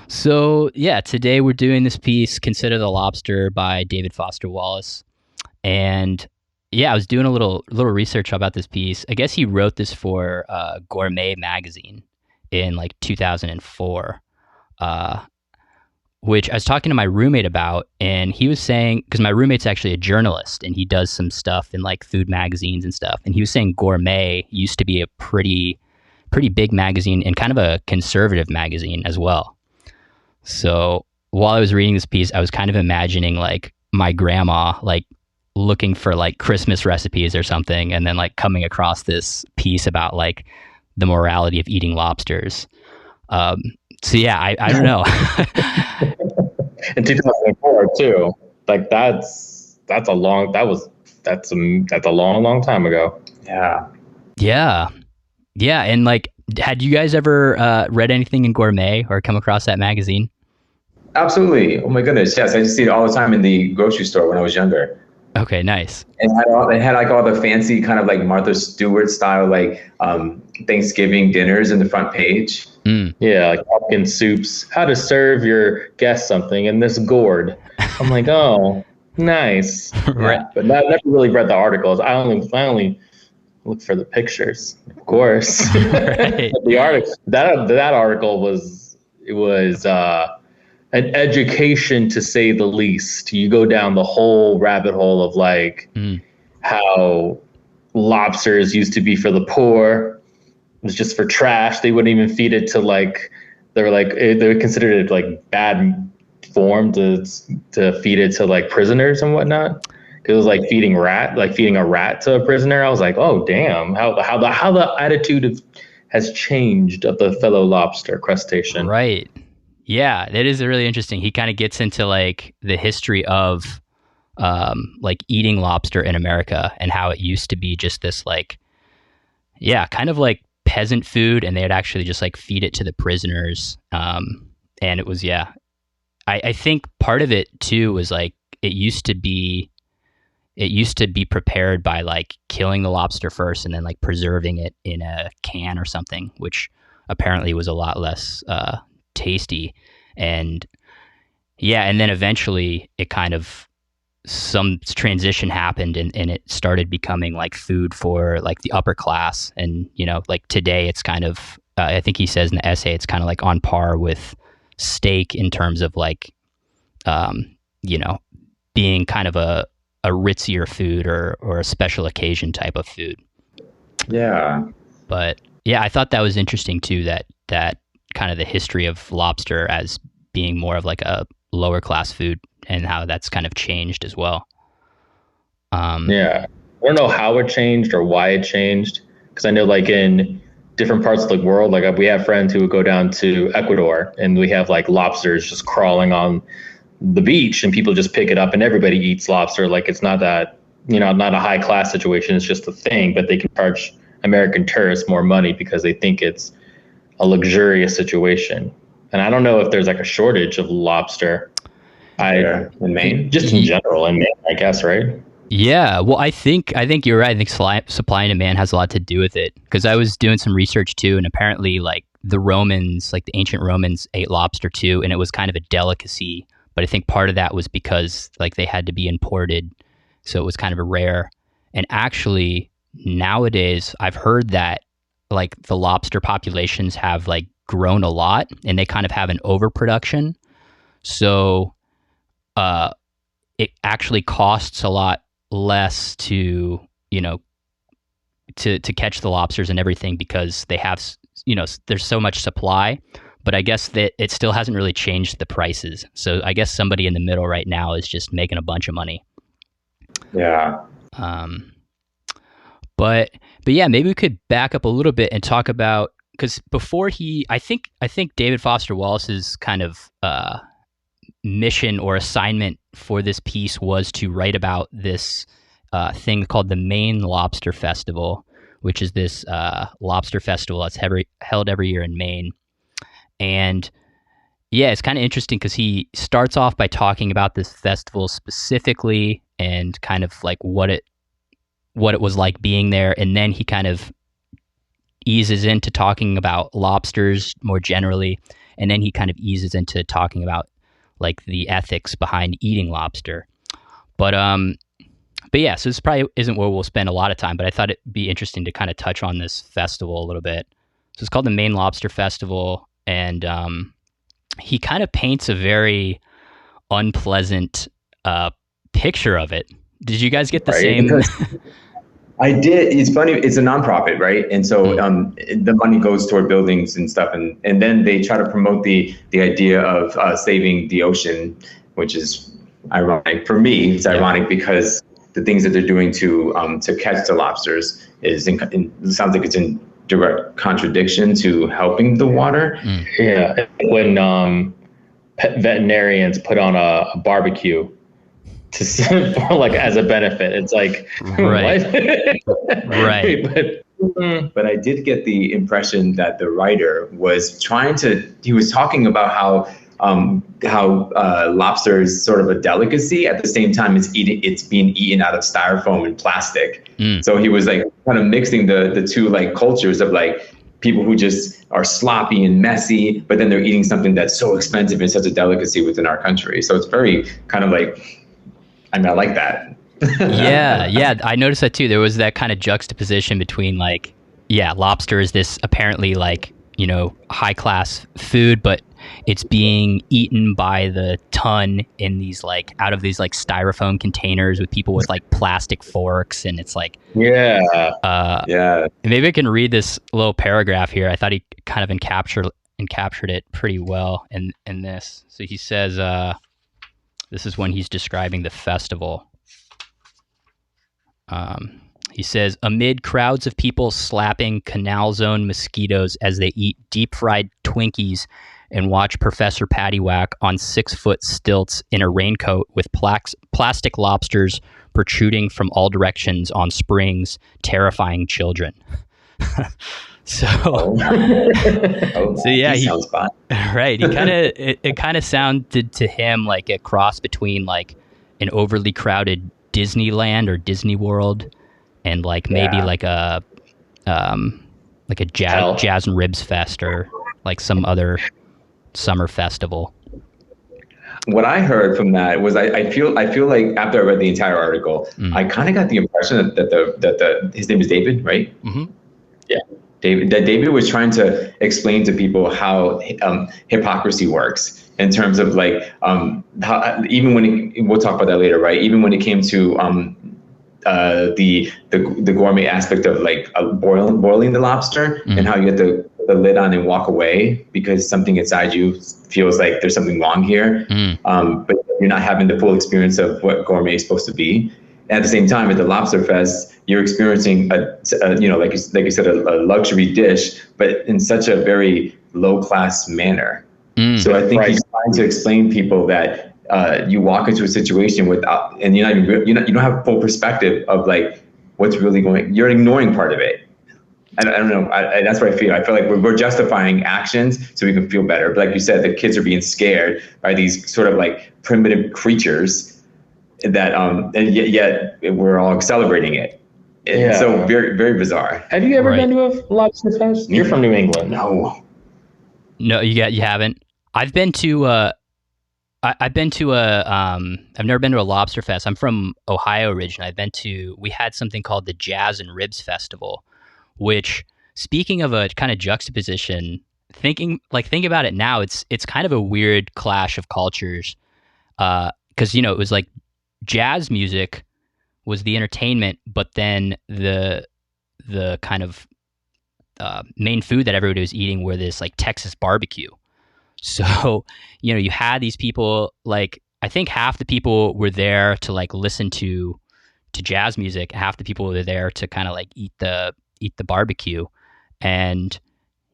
So yeah, today we're doing this piece, "Consider the Lobster" by David Foster Wallace, and yeah, I was doing a little research about this piece. I guess he wrote this for Gourmet magazine in like 2004, uh, which I was talking to my roommate about, and he was saying, because my roommate's actually a journalist and he does some stuff in like food magazines and stuff, and he was saying Gourmet used to be a pretty big magazine and kind of a conservative magazine as well. So while I was reading this piece, I was kind of imagining like my grandma like looking for like Christmas recipes or something, and then like coming across this piece about like the morality of eating lobsters. Um, so yeah, I don't know. In 2004 too. Like that's a long that was that's a long time ago. Yeah. Yeah, yeah, and like, had you guys ever read anything in Gourmet or come across that magazine? Absolutely. Oh my goodness. Yes, I used to see it all the time in the grocery store when I was younger. Okay, nice. It had like all the fancy kind of like Martha Stewart style like Thanksgiving dinners in the front page. Mm. Yeah, like pumpkin soups, how to serve your guest something in this gourd. I'm like, oh, nice. Right. But I never really read the articles. I only look for the pictures, of course. Right. The article that article was an education, to say the least. You go down the whole rabbit hole of like how lobsters used to be for the poor. It was just for trash. They wouldn't even feed it to like, they considered it like bad form to feed it to like prisoners and whatnot. It was like feeding a rat to a prisoner. I was like, oh damn, how the attitude has changed of the fellow lobster crustacean. Right. Yeah, that is really interesting. He kind of gets into like the history of like eating lobster in America and how it used to be just this like, yeah, kind of like peasant food, and they'd actually just like feed it to the prisoners. And it was, yeah, I think part of it too was like it used to be prepared by like killing the lobster first and then like preserving it in a can or something, which apparently was a lot less tasty. And yeah, and then eventually it kind of, some transition happened, and it started becoming like food for like the upper class. And you know, like today it's kind of I think he says in the essay it's kind of like on par with steak in terms of like you know, being kind of a ritzier food or a special occasion type of food. Yeah. But yeah, I thought that was interesting too, that kind of the history of lobster as being more of like a lower class food and how that's kind of changed as well. Yeah, I don't know how it changed or why it changed, because I know like in different parts of the world, like we have friends who would go down to Ecuador and we have like lobsters just crawling on the beach and people just pick it up and everybody eats lobster. Like it's not that, not a high class situation. It's just a thing, but they can charge American tourists more money because they think it's a luxurious situation. And I don't know if there's like a shortage of lobster. In Maine, just in general in Maine, I guess, right? Yeah, well, I think you're right. I think supply and demand has a lot to do with it, because I was doing some research too, and apparently, like the Romans, like the ancient Romans, ate lobster too, and it was kind of a delicacy. But I think part of that was because like they had to be imported, so it was kind of a rare. And actually, nowadays, I've heard that like the lobster populations have like grown a lot, and they kind of have an overproduction. So, it actually costs a lot less to catch the lobsters and everything, because they have, there's so much supply. But I guess that it still hasn't really changed the prices. So I guess somebody in the middle right now is just making a bunch of money. Yeah. But yeah, maybe we could back up a little bit and talk about, because before I think David Foster Wallace's kind of mission or assignment for this piece was to write about this thing called the Maine Lobster Festival, which is this lobster festival that's held every year in Maine. And yeah, it's kind of interesting because he starts off by talking about this festival specifically and kind of like what it was like being there, and then he kind of eases into talking about lobsters more generally, and then he kind of eases into talking about like the ethics behind eating lobster. But yeah, so this probably isn't where we'll spend a lot of time, but I thought it'd be interesting to kind of touch on this festival a little bit. So it's called the Maine Lobster Festival, and he kind of paints a very unpleasant picture of it. Did you guys get the same? I did. It's funny. It's a nonprofit, right? And so the money goes toward buildings and stuff, and then they try to promote the idea of saving the ocean, which is ironic for me. It's ironic because the things that they're doing to catch the lobsters it sounds like it's in direct contradiction to helping the water. Yeah, when pet veterinarians put on a barbecue for like as a benefit, it's like right, what? Right. But I did get the impression that the writer was he was talking about how lobster is sort of a delicacy. At the same time, it's being eaten out of styrofoam and plastic. So he was like kind of mixing the two like cultures of like people who just are sloppy and messy, but then they're eating something that's so expensive and such a delicacy within our country. So it's very kind of like, I mean, I like that. yeah, I noticed that too. There was that kind of juxtaposition between like, lobster is this apparently like, high class food, but it's being eaten by the ton in these like out of these like styrofoam containers with people with like plastic forks, and it's like maybe I can read this little paragraph here. I thought he kind of encaptured it pretty well in this. So he says this is when he's describing the festival. He says, amid crowds of people slapping canal zone mosquitoes as they eat deep fried Twinkies and watch Professor Paddywhack on 6-foot stilts in a raincoat with plastic lobsters protruding from all directions on springs, terrifying children. So yeah, he sounds fun. Right. He it kind of sounded to him like a cross between like an overly crowded Disneyland or Disney World and like maybe like a jazz and ribs fest or like some other summer festival. What I heard from that was I feel like after I read the entire article, I kind of got the impression that his name is David, right? Mm-hmm. Yeah. David was trying to explain to people how hypocrisy works in terms of like how even when we'll talk about that later, right? Even when it came to the gourmet aspect of like boiling the lobster and how you get the lid on and walk away because something inside you feels like there's something wrong here, but you're not having the full experience of what gourmet is supposed to be. And at the same time, at the Lobster Fest, you're experiencing like you said, a luxury dish, but in such a very low class manner. So I think he's trying to explain people that you walk into a situation without, and you don't have full perspective of like what's really going. You're ignoring part of it. I don't know. That's what I feel. I feel like we're justifying actions so we can feel better. But like you said, the kids are being scared by these sort of like primitive creatures that, and yet we're all celebrating it. It's so very, very bizarre. Have you ever been to a lobster fest? You're from New England. No, you haven't. I've been to I've never been to a lobster fest. I'm from Ohio originally. We had something called the Jazz and Ribs Festival, which, speaking of a kind of juxtaposition, think about it now, it's kind of a weird clash of cultures. 'Cause it was like jazz music was the entertainment, but then the kind of main food that everybody was eating were this like Texas barbecue. So, you had these people, like, I think half the people were there to like listen to jazz music. Half the people were there to kind of like eat the barbecue. And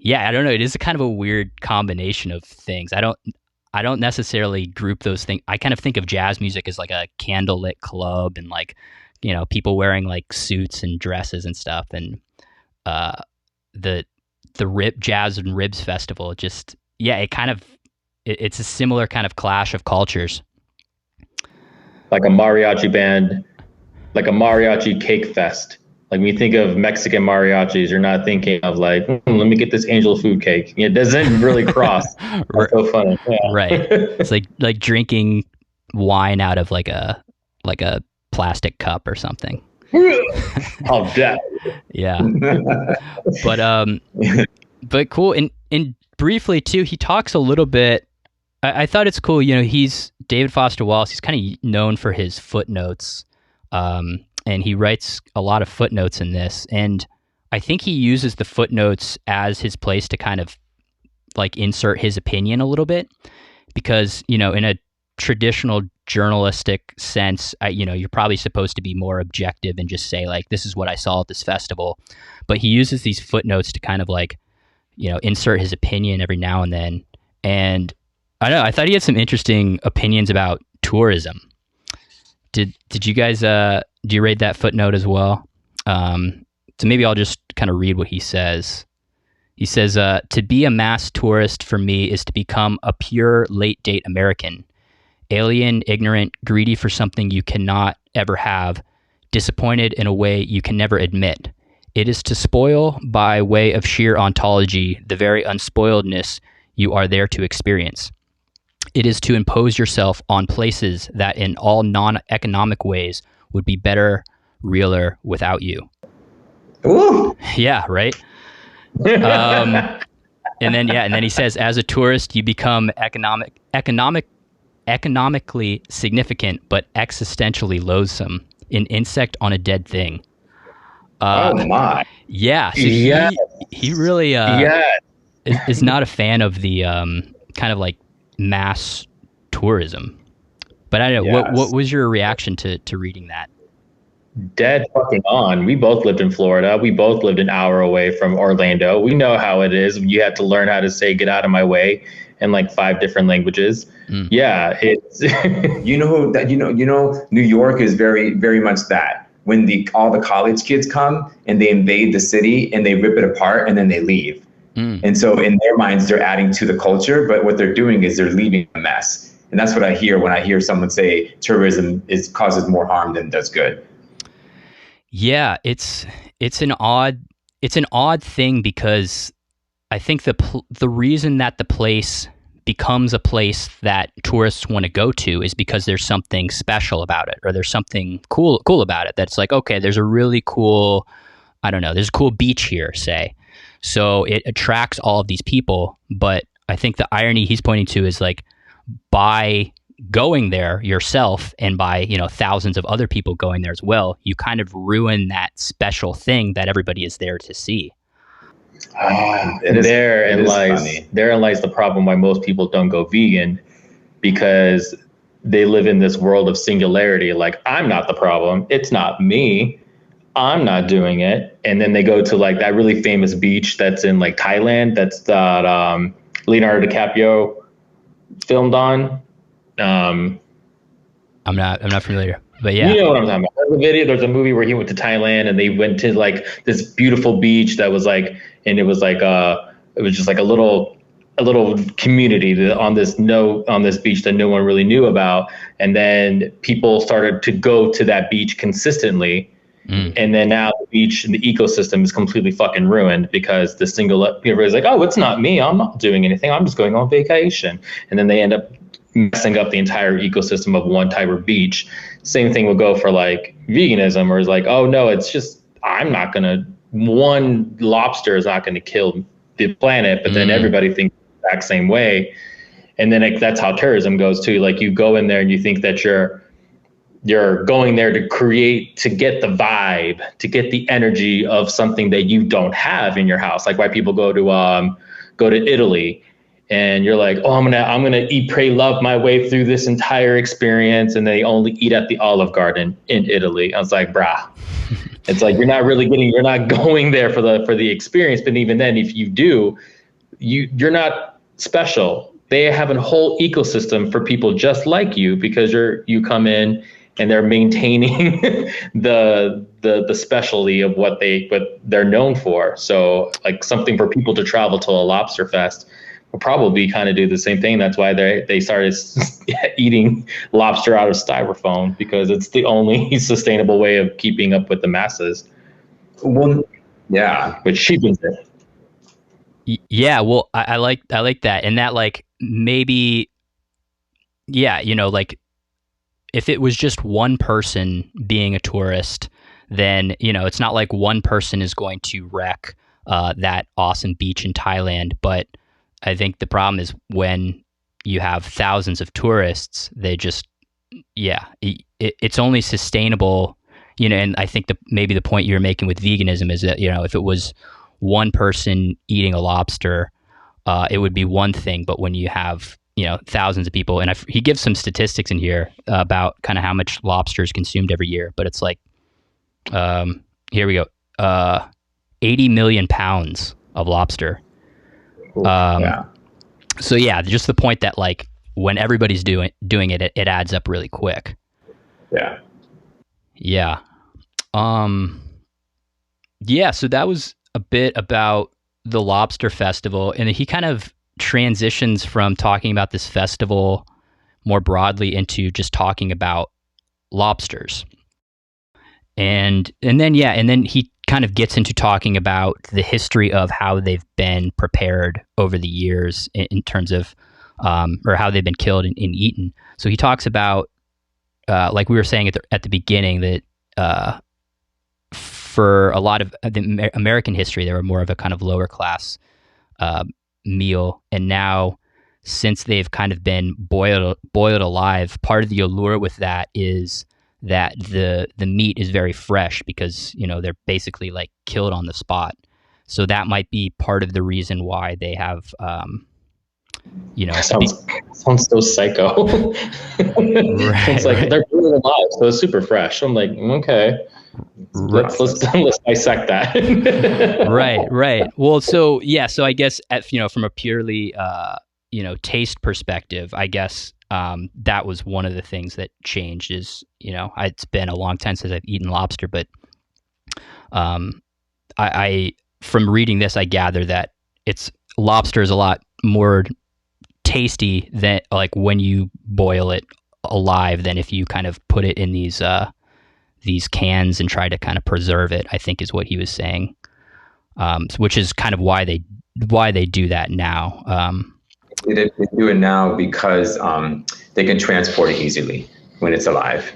I don't know. It is a kind of a weird combination of things. I don't necessarily group those things. I kind of think of jazz music as like a candlelit club and like, people wearing like suits and dresses and stuff. And the Jazz and Ribs Festival just, it's a similar kind of clash of cultures. Like a mariachi band, like a mariachi cake fest Like when you think of Mexican mariachis, you're not thinking of like, let me get this angel food cake. It doesn't really cross. That's so funny. Yeah. Right. It's like drinking wine out of like a plastic cup or something. Oh, death. Yeah. But cool. And briefly too, he talks a little bit. I thought it's cool. He's David Foster Wallace. He's kind of known for his footnotes. And he writes a lot of footnotes in this. And I think he uses the footnotes as his place to kind of like insert his opinion a little bit, because, in a traditional journalistic sense, you're probably supposed to be more objective and just say like, this is what I saw at this festival. But he uses these footnotes to kind of like, insert his opinion every now and then. And I don't know, I thought he had some interesting opinions about tourism. Did you guys, do you read that footnote as well? So maybe I'll just kind of read what he says. He says, to be a mass tourist for me is to become a pure late date American. Alien, ignorant, greedy for something you cannot ever have, disappointed in a way you can never admit. It is to spoil, by way of sheer ontology, the very unspoiledness you are there to experience. It is to impose yourself on places that in all non-economic ways would be better, realer without you. Ooh. Yeah, right? And then he says, as a tourist, you become economically significant, but existentially loathsome, an insect on a dead thing. Oh my! Yeah, so he really is not a fan of the kind of like mass tourism. But I don't know, what was your reaction to reading that? Dead fucking on. We both lived in Florida. We both lived an hour away from Orlando. We know how it is. You have to learn how to say "get out of my way" in like 5 different languages. Yeah, it's New York is very, very much that. When all the college kids come and they invade the city and they rip it apart and then they leave. And so in their minds, they're adding to the culture, but what they're doing is they're leaving a mess. And that's what I hear when I hear someone say tourism causes more harm than does good. Yeah, it's an odd thing, because I think the reason that the place becomes a place that tourists want to go to is because there's something special about it, or there's something cool about it. That's like, okay, there's a really cool, there's a cool beach here, say. So it attracts all of these people. But I think the irony he's pointing to is like, by going there yourself and by, thousands of other people going there as well, you kind of ruin that special thing that everybody is there to see. Therein lies the problem why most people don't go vegan, because they live in this world of singularity. Like, I'm not the problem. It's not me. I'm not doing it. And then they go to like that really famous beach that's in like Thailand. That's that Leonardo DiCaprio filmed on. I'm not familiar, but yeah, you know what I'm talking about. There's a movie where he went to Thailand and they went to like this beautiful beach that was like, and it was like it was just like a little community on this beach that no one really knew about. And then people started to go to that beach consistently. And then now the beach and the ecosystem is completely fucking ruined because everybody's like, oh, it's not me. I'm not doing anything. I'm just going on vacation. And then they end up messing up the entire ecosystem of one type of beach. Same thing will go for like veganism, or is like, oh no, it's just, one lobster is not going to kill the planet, but then everybody thinks the exact same way. And then that's how tourism goes too. Like, you go in there and you think that you're going there to get the vibe, to get the energy of something that you don't have in your house. Like why people go to Italy, and you're like, oh, I'm gonna eat, pray, love my way through this entire experience, and they only eat at the Olive Garden in Italy. I was like, brah. It's like you're not going there for the experience. But even then, if you do, you're not special. They have a whole ecosystem for people just like you, because you come in and they're maintaining the specialty of what they're known for. So like something for people to travel to a lobster fest will probably kind of do the same thing. That's why they started eating lobster out of styrofoam, because it's the only sustainable way of keeping up with the masses. Well, yeah. which cheapens it. Yeah, well, I like that, and that like maybe, yeah, like if it was just one person being a tourist, then it's not like one person is going to wreck that awesome beach in Thailand. But I think the problem is when you have thousands of tourists, they just it's only sustainable. And I think maybe the point you're making with veganism is that if it was one person eating a lobster, it would be one thing. But when you have thousands of people, and he gives some statistics in here about kind of how much lobster is consumed every year, but it's like, here we go, 80 million pounds of lobster. Yeah. So yeah, just the point that like when everybody's doing it, it adds up really quick. Yeah. Yeah. Yeah. So that was a bit about the Lobster Festival, and he kind of transitions from talking about this festival more broadly into just talking about lobsters. And then he kind of gets into talking about the history of how they've been prepared over the years in terms of, or how they've been killed and eaten. So he talks about, like we were saying at the beginning, that for a lot of the American history, they were more of a kind of lower class meal. And now, since they've kind of been boiled alive, part of the allure with that is that the meat is very fresh because they're basically like killed on the spot. So that might be part of the reason why they have sounds so psycho. Right, it's like they're brewing alive, so it's super fresh. I'm like, okay, let's dissect that. right. Well, so I guess from a purely taste perspective, I guess that was one of the things that changed. Is it's been a long time since I've eaten lobster, but I from reading this, I gather that lobster is a lot more tasty than like when you boil it alive than if you kind of put it in these cans and try to kind of preserve it, I think is what he was saying, which is kind of why they do that now. They do it now because they can transport it easily when it's alive,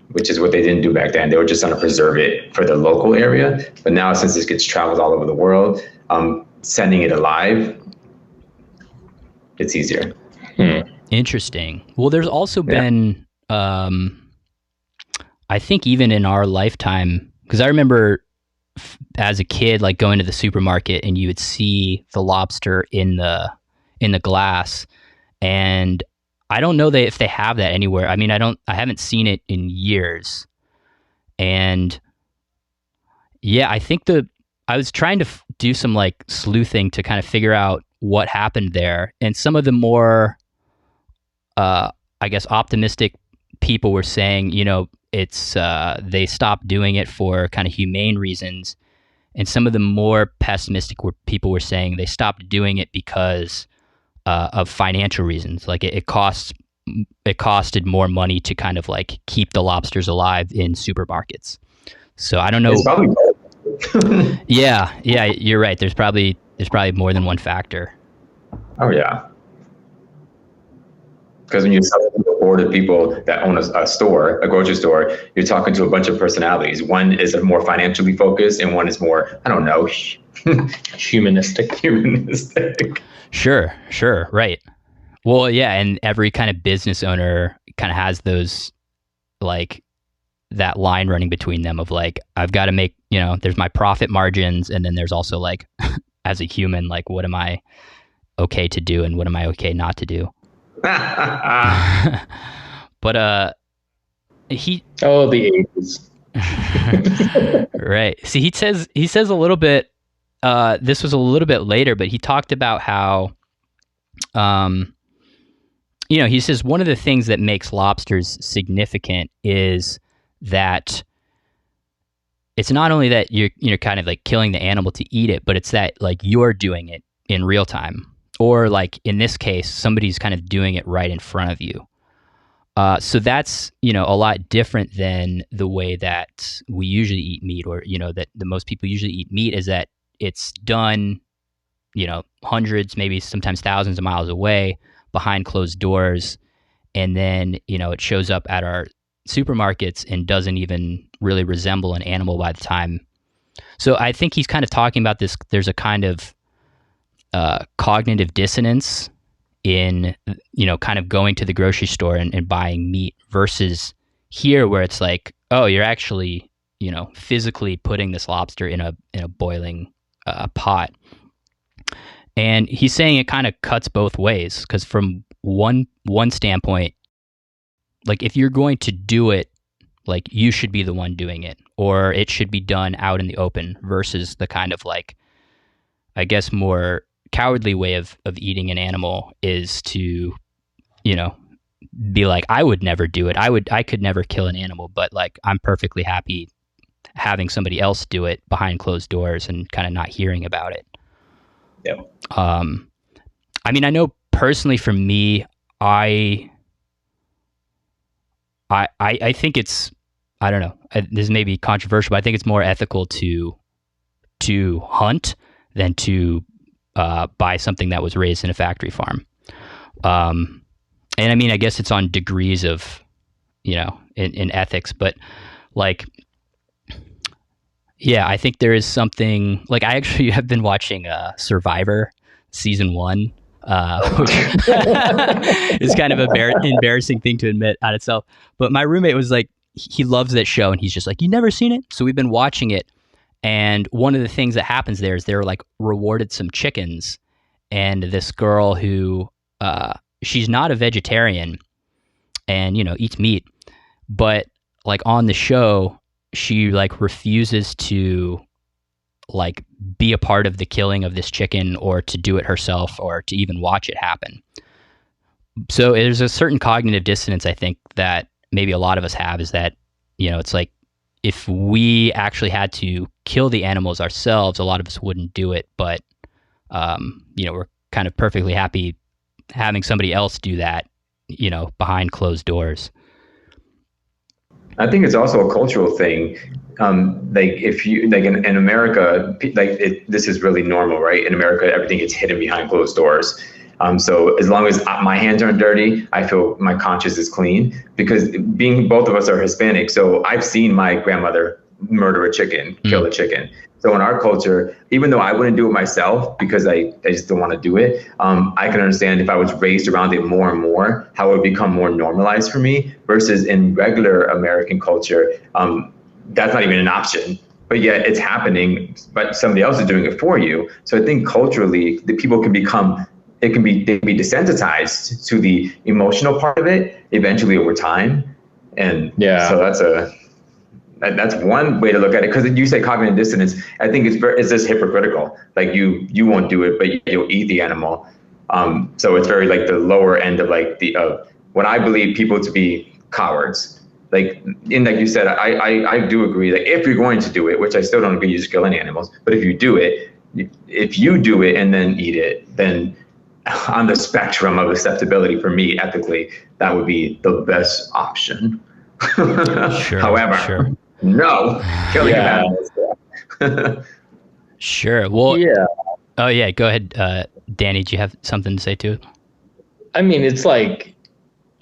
which is what they didn't do back then. They were just going to preserve it for the local area. But now, since it gets traveled all over the world, sending it alive, it's easier. Interesting. Well, there's also been, I think even in our lifetime, because I remember as a kid, like going to the supermarket and you would see the lobster in the glass, and I don't know if they have that anywhere. I mean, I haven't seen it in years. And yeah, I think I was trying to do some like sleuthing to kind of figure out what happened there. And some of the more, I guess, optimistic people were saying, it's they stopped doing it for kind of humane reasons. And some of the more pessimistic people were saying they stopped doing it because of financial reasons. Like it costed more money to kind of like keep the lobsters alive in supermarkets. So I don't know. It's probably yeah, you're right. There's probably more than one factor. Oh yeah. Because when you're talking to a board of people that own a store, a grocery store, you're talking to a bunch of personalities. One is more financially focused, and one is more, I don't know, humanistic. Sure, right. Well, yeah, and every kind of business owner kind of has those, like, that line running between them of like, I've got to make, there's my profit margins, and then there's also like, as a human, like, what am I okay to do and what am I okay not to do? But the 80s. Right. See, he says a little bit, this was a little bit later, but he talked about how he says one of the things that makes lobsters significant is that it's not only that you're kind of like killing the animal to eat it, but it's that like you're doing it in real time. Or like in this case, somebody's kind of doing it right in front of you. So that's, a lot different than the way that we usually eat meat, or, that the most people usually eat meat, is that it's done, hundreds, maybe sometimes thousands of miles away behind closed doors. And then, it shows up at our supermarkets and doesn't even really resemble an animal by the time. So I think he's kind of talking about this. There's a kind of cognitive dissonance in, kind of going to the grocery store and buying meat versus here, where it's like, oh, you're actually, physically putting this lobster in a boiling pot. And he's saying it kind of cuts both ways, because from one standpoint, like, if you're going to do it, like, you should be the one doing it, or it should be done out in the open, versus the kind of, like, I guess, more cowardly way of eating an animal is to, be like, I would never do it. I could never kill an animal, but, like, I'm perfectly happy having somebody else do it behind closed doors and kind of not hearing about it. Yeah. I mean, I know personally for me, I think it's, I don't know, this may be controversial, but I think it's more ethical to hunt than to buy something that was raised in a factory farm. And I mean, I guess it's on degrees of, in ethics, but, like, yeah, I think there is something, like, I actually have been watching Survivor season 1, which is kind of an embarrassing thing to admit on itself. But my roommate was like, he loves that show, and he's just like, you never seen it? So we've been watching it. And one of the things that happens there is they're, like, rewarded some chickens. And this girl who, she's not a vegetarian and, eats meat, but, like, on the show, she, like, refuses to, like, be a part of the killing of this chicken, or to do it herself, or to even watch it happen. So there's a certain cognitive dissonance, I think, that maybe a lot of us have, is that, it's like, if we actually had to kill the animals ourselves, a lot of us wouldn't do it, but, we're kind of perfectly happy having somebody else do that, behind closed doors. I think it's also a cultural thing. Like, if you, like, in America, like, this is really normal, right? In America, everything gets hidden behind closed doors. So as long as my hands aren't dirty, I feel my conscience is clean, because both of us are Hispanic. So I've seen my grandmother murder a chicken, kill a chicken. So in our culture, even though I wouldn't do it myself because I just don't want to do it, I can understand if I was raised around it more and more, how it would become more normalized for me, versus in regular American culture, that's not even an option. But yet it's happening, but somebody else is doing it for you. So I think culturally, the people can become, they can be desensitized to the emotional part of it eventually over time. And so that's one way to look at it, because you say cognitive dissonance. I think it's just hypocritical. Like, you won't do it, but you'll eat the animal. So it's very, like, the lower end of, like, what I believe people to be cowards. Like you said, I do agree. Like, if you're going to do it, which I still don't agree, you just kill any animals. But if you do it and then eat it, then on the spectrum of acceptability for me, ethically, that would be the best option. However, no, killing animals. Sure. Well, yeah. Oh, yeah. Go ahead, Danny. Do you have something to say too? I mean, it's like,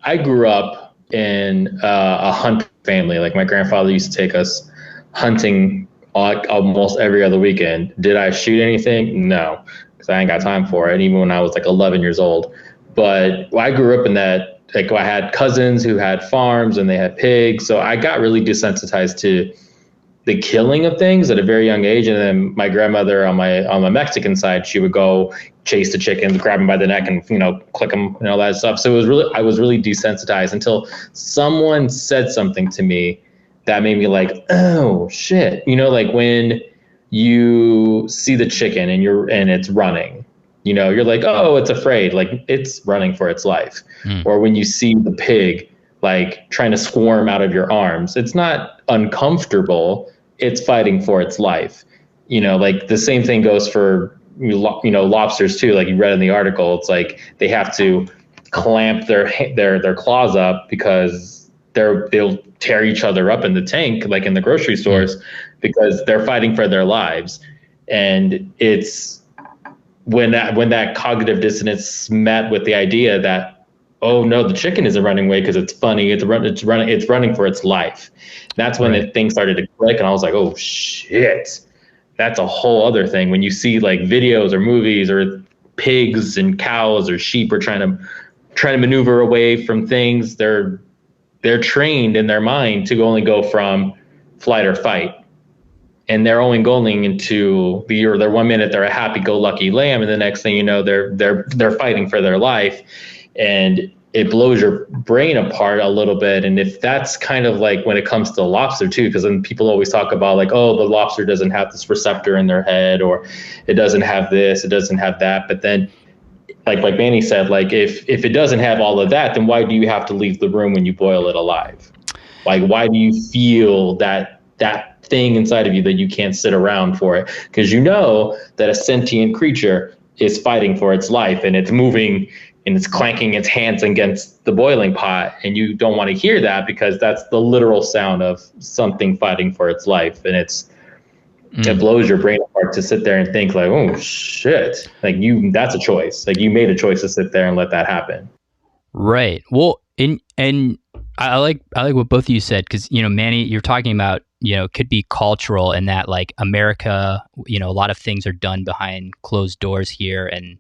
I grew up in a hunt family. Like, my grandfather used to take us hunting almost every other weekend. Did I shoot anything? No, because I ain't got time for it, even when I was like 11 years old. But I grew up in that, like, I had cousins who had farms and they had pigs. So I got really desensitized to the killing of things at a very young age. And then my grandmother on my Mexican side, she would go chase the chickens, grab them by the neck and, click them and all that stuff. So I was really desensitized until someone said something to me that made me like, oh shit. Like, when you see the chicken and it's running, you're like, oh, it's afraid, like, it's running for its life. Or when you see the pig, like, trying to squirm out of your arms, it's not uncomfortable, it's fighting for its life. Like, the same thing goes for, lobsters too. Like, you read in the article, it's like they have to clamp their claws up because they'll tear each other up in the tank, like in the grocery stores, because they're fighting for their lives. And it's when that cognitive dissonance met with the idea that, oh no, the chicken isn't running away because it's funny. It's running for its life. That's when the thing started to click, and I was like, oh shit, that's a whole other thing. When you see like videos or movies or pigs and cows or sheep are trying to maneuver away from things, they're trained in their mind to only go from flight or fight. And they're only going into they're 1 minute they're a happy-go-lucky lamb, and the next thing you know, they're fighting for their life, and it blows your brain apart a little bit. And if that's kind of like when it comes to lobster too, because then people always talk about like, oh, the lobster doesn't have this receptor in their head, or it doesn't have this, it doesn't have that. But then, like Manny said, like if it doesn't have all of that, then why do you have to leave the room when you boil it alive? Like, why do you feel that thing inside of you that you can't sit around for it? Because you know that a sentient creature is fighting for its life, and it's moving and it's clanking its hands against the boiling pot, and you don't want to hear that because that's the literal sound of something fighting for its life. And it blows your brain apart to sit there and think like, oh shit, like that's a choice. Like you made a choice to sit there and let that happen. Right. Well, and I like what both of you said, because, you know, Manny, you're talking about, you know, it could be cultural in that, like, America, you know, a lot of things are done behind closed doors here. And,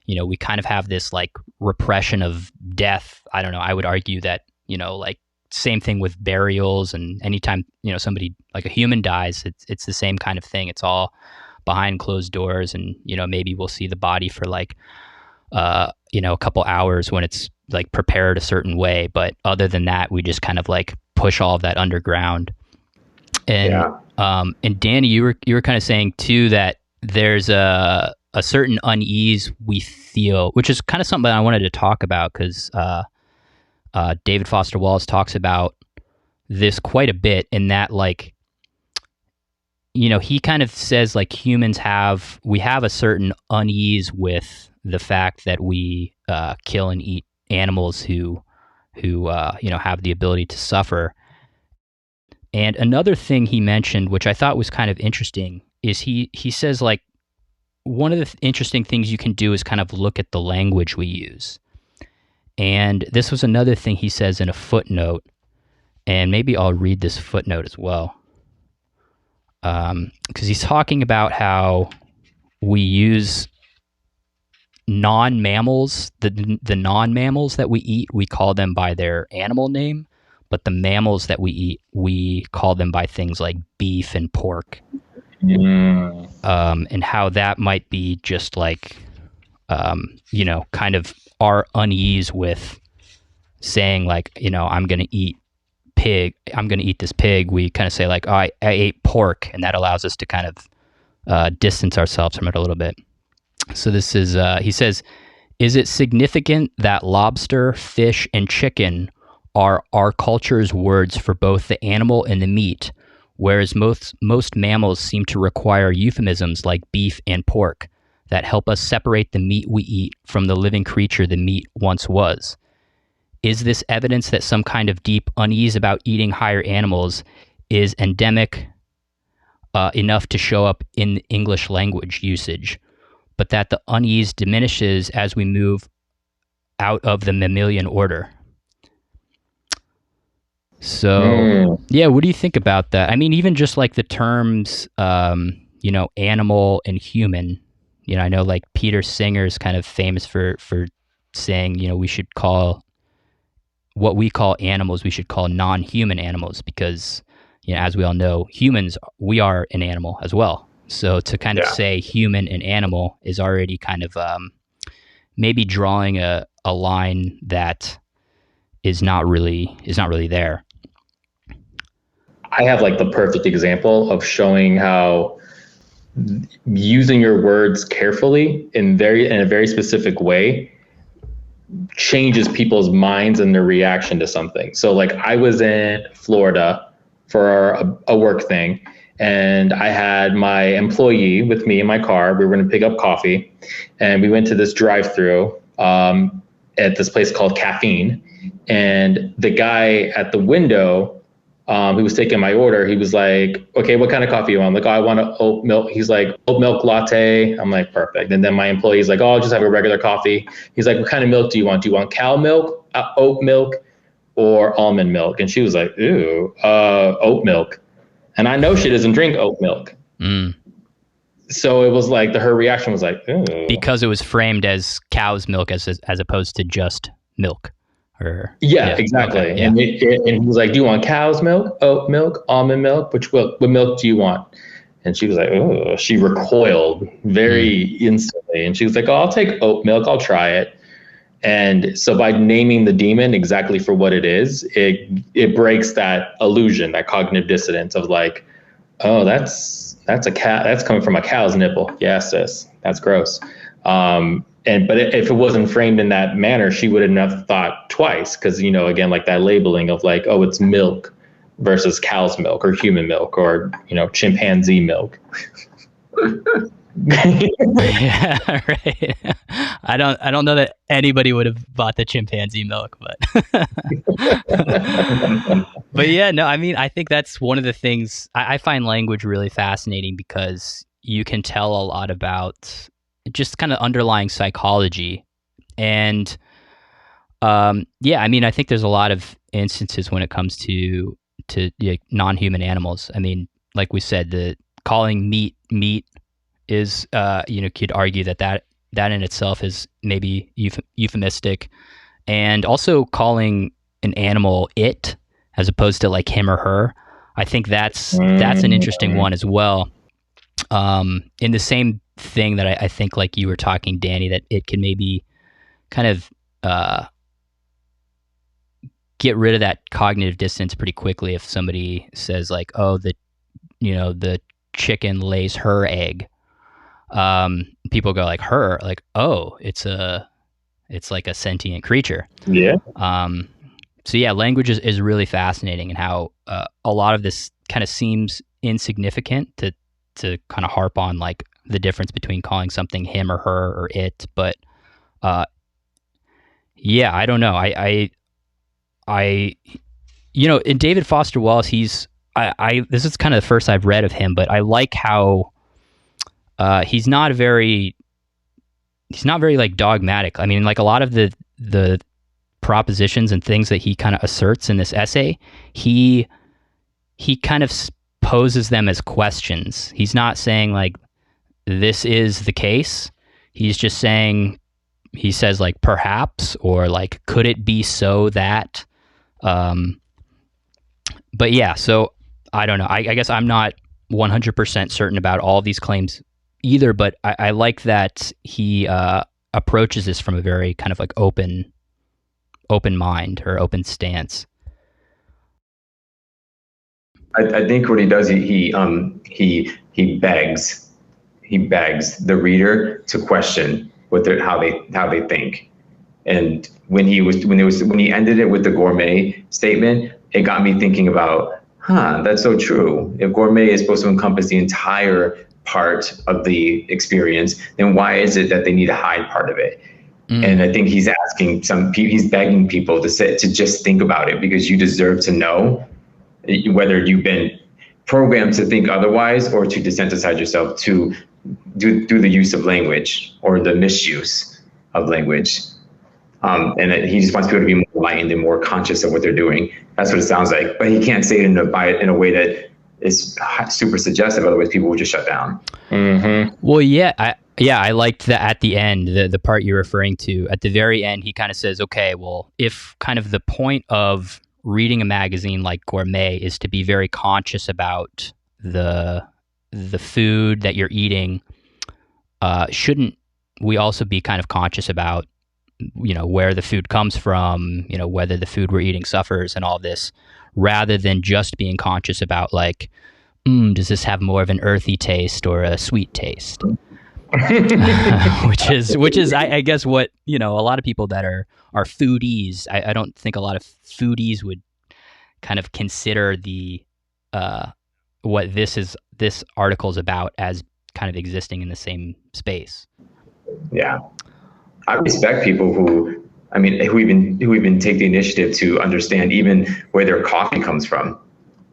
you know, we kind of have this like repression of death. I don't know. I would argue that, you know, like same thing with burials, and anytime, you know, somebody like a human dies, it's the same kind of thing. It's all behind closed doors, and, you know, maybe we'll see the body for like, you know, a couple hours when it's like prepared a certain way. But other than that, we just kind of like push all of that underground. And and Danny, you were kind of saying too that there's a certain unease we feel, which is kind of something I wanted to talk about, because David Foster Wallace talks about this quite a bit, in that, like, you know, he kind of says like humans have a certain unease with the fact that we kill and eat animals who you know, have the ability to suffer. And another thing he mentioned, which I thought was kind of interesting, is he says like one of the interesting things you can do is kind of look at the language we use. And this was another thing he says in a footnote, and maybe I'll read this footnote as well, because he's talking about how we use non-mammals, the non-mammals that we eat, we call them by their animal name, but the mammals that we eat, we call them by things like beef and pork. And how that might be just like, you know, kind of our unease with saying like, you know, I'm going to eat this pig. We kind of say like, oh, I ate pork, and that allows us to kind of distance ourselves from it a little bit. So this is, he says, is it significant that lobster, fish, and chicken are our culture's words for both the animal and the meat, whereas most mammals seem to require euphemisms like beef and pork that help us separate the meat we eat from the living creature the meat once was? Is this evidence that some kind of deep unease about eating higher animals is endemic enough to show up in English language usage, but that the unease diminishes as we move out of the mammalian order? So, yeah, what do you think about that? I mean, even just like the terms, you know, animal and human, you know, I know like Peter Singer is kind of famous for saying, you know, we should call what we call animals, we should call non-human animals, because, you know, as we all know, humans, we are an animal as well. So to kind of say human and animal is already kind of maybe drawing a line that is not really there. I have like the perfect example of showing how using your words carefully in a very specific way changes people's minds and their reaction to something. So like I was in Florida for a work thing, and I had my employee with me in my car. We were going to pick up coffee, and we went to this drive-through. at this place called Caffeine. And the guy at the window, who was taking my order, he was like, okay, what kind of coffee you want? I'm like, oh, I want an oat milk. He's like, oat milk latte. I'm like, perfect. And then my employee's like, oh, I'll just have a regular coffee. He's like, what kind of milk do you want? Do you want cow milk, oat milk, or almond milk? And she was like, ooh, oat milk. And I know she doesn't drink oat milk. So it was like her reaction was like, ooh. Because it was framed as cow's milk as opposed to just milk. Yeah, exactly. Okay, yeah. And he was like, do you want cow's milk, oat milk, almond milk? What milk do you want? And she was like, oh, she recoiled very instantly. And she was like, oh, I'll take oat milk. I'll try it. And so by naming the demon exactly for what it is, it breaks that illusion, that cognitive dissonance of like, oh, that's a cat. That's coming from a cow's nipple. Yeah, sis, that's gross. But if it wasn't framed in that manner, she wouldn't have thought twice. Cause again, like that labeling of like, oh, it's milk versus cow's milk or human milk or, chimpanzee milk. Yeah, right. I don't know that anybody would have bought the chimpanzee milk, but but yeah, no, I mean, I think that's one of the things I find language really fascinating because you can tell a lot about just kind of underlying psychology. And yeah, I mean, I think there's a lot of instances when it comes to non-human animals. I mean, like we said, the calling meat is could argue that in itself is maybe euphemistic, and also calling an animal it as opposed to like him or her. I think that's an interesting one as well. In the same thing that I think, like you were talking, Danny, that it can maybe kind of get rid of that cognitive dissonance pretty quickly if somebody says like, oh, the chicken lays her egg. People go like her, like, oh, it's like a sentient creature. Yeah. So yeah, language is really fascinating, and how a lot of this kind of seems insignificant to kind of harp on like the difference between calling something him or her or it. But yeah, I don't know. I in David Foster Wallace, this is kind of the first I've read of him, but I like how he's not very like dogmatic. I mean, like a lot of the propositions and things that he kind of asserts in this essay, he kind of poses them as questions. He's not saying like this is the case. He's just saying, he says like perhaps, or like could it be so that. But yeah, so I don't know. I guess I'm not 100% certain about all these claims either, but I like that he approaches this from a very kind of like open mind or open stance. I think what he does, he begs the reader to question how they think. And when he ended it with the gourmet statement, it got me thinking about, that's so true. If gourmet is supposed to encompass the entire part of the experience, then why is it that they need to hide part of it? And I think he's begging people to just think about it, because you deserve to know whether you've been programmed to think otherwise or to desensitize yourself to do the use of language or the misuse of language. And he just wants people to be more enlightened and more conscious of what they're doing. That's what it sounds like. But he can't say it in a way that is super suggestive. Otherwise, people would just shut down. Mm-hmm. Well, yeah, I liked that at the end, the part you're referring to. At the very end, he kind of says, okay, well, if kind of the point of reading a magazine like Gourmet is to be very conscious about the food that you're eating, shouldn't we also be kind of conscious about, where the food comes from, whether the food we're eating suffers and all this, rather than just being conscious about like, does this have more of an earthy taste or a sweet taste? which is I guess what a lot of people that are foodies, I don't think a lot of foodies would kind of consider the what this article's about as kind of existing in the same space. Yeah, I respect people who I mean, who even take the initiative to understand even where their coffee comes from,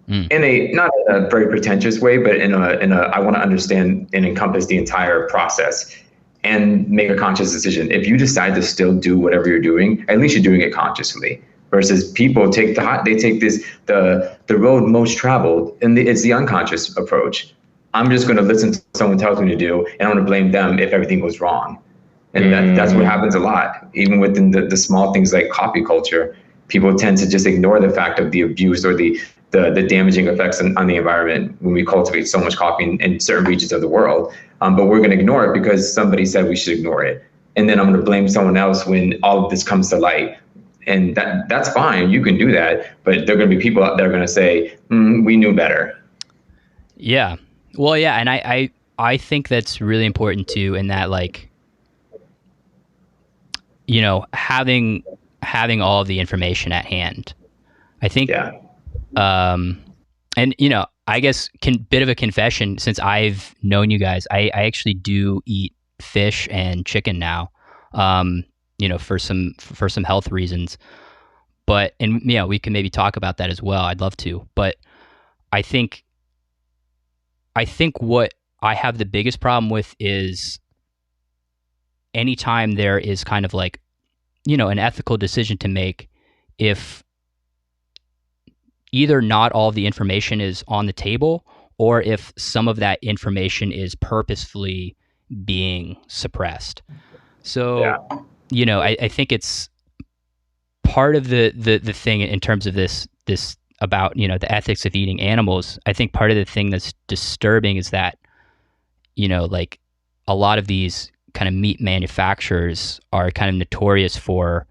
in a not in a very pretentious way, but in a I want to understand and encompass the entire process and make a conscious decision. If you decide to still do whatever you're doing, at least you're doing it consciously. Versus people take the road most traveled, and it's the unconscious approach. I'm just going to listen to someone tells me to do, and I'm going to blame them if everything goes wrong. And that's what happens a lot, even within the small things like coffee culture. People tend to just ignore the fact of the abuse or the damaging effects on the environment when we cultivate so much coffee in certain regions of the world. But we're going to ignore it because somebody said we should ignore it. And then I'm going to blame someone else when all of this comes to light. And that's fine. You can do that. But there are going to be people out there going to say, we knew better. Yeah. Well, yeah. And I think that's really important too, in that, like, you know, having all of the information at hand. I think, and, you know, I guess bit of a confession, since I've known you guys, I actually do eat fish and chicken now, you know, for some health reasons. But, and, you know, we can maybe talk about that as well. I'd love to. But I think what I have the biggest problem with is anytime there is kind of like, you know, an ethical decision to make, if either not all of the information is on the table, or if some of that information is purposefully being suppressed. So, you know, I think it's part of the thing in terms of this about, you know, the ethics of eating animals. I think part of the thing that's disturbing is that, you know, like a lot of these kind of meat manufacturers are kind of notorious for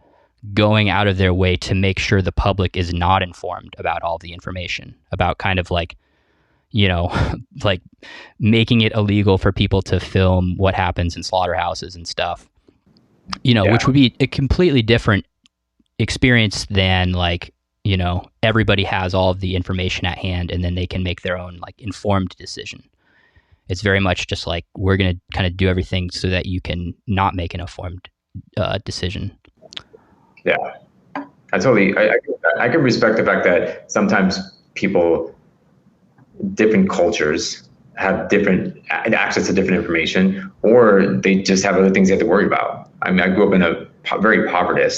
going out of their way to make sure the public is not informed about all the information, about kind of like, you know, like making it illegal for people to film what happens in slaughterhouses and stuff, you know, which would be a completely different experience than, like, you know, everybody has all of the information at hand and then they can make their own, like, informed decision. It's very much just like, we're going to kind of do everything so that you can not make an informed decision. Yeah, I can respect the fact that sometimes people, different cultures, have different access to different information, or they just have other things they have to worry about. I mean, I grew up in a very poverty,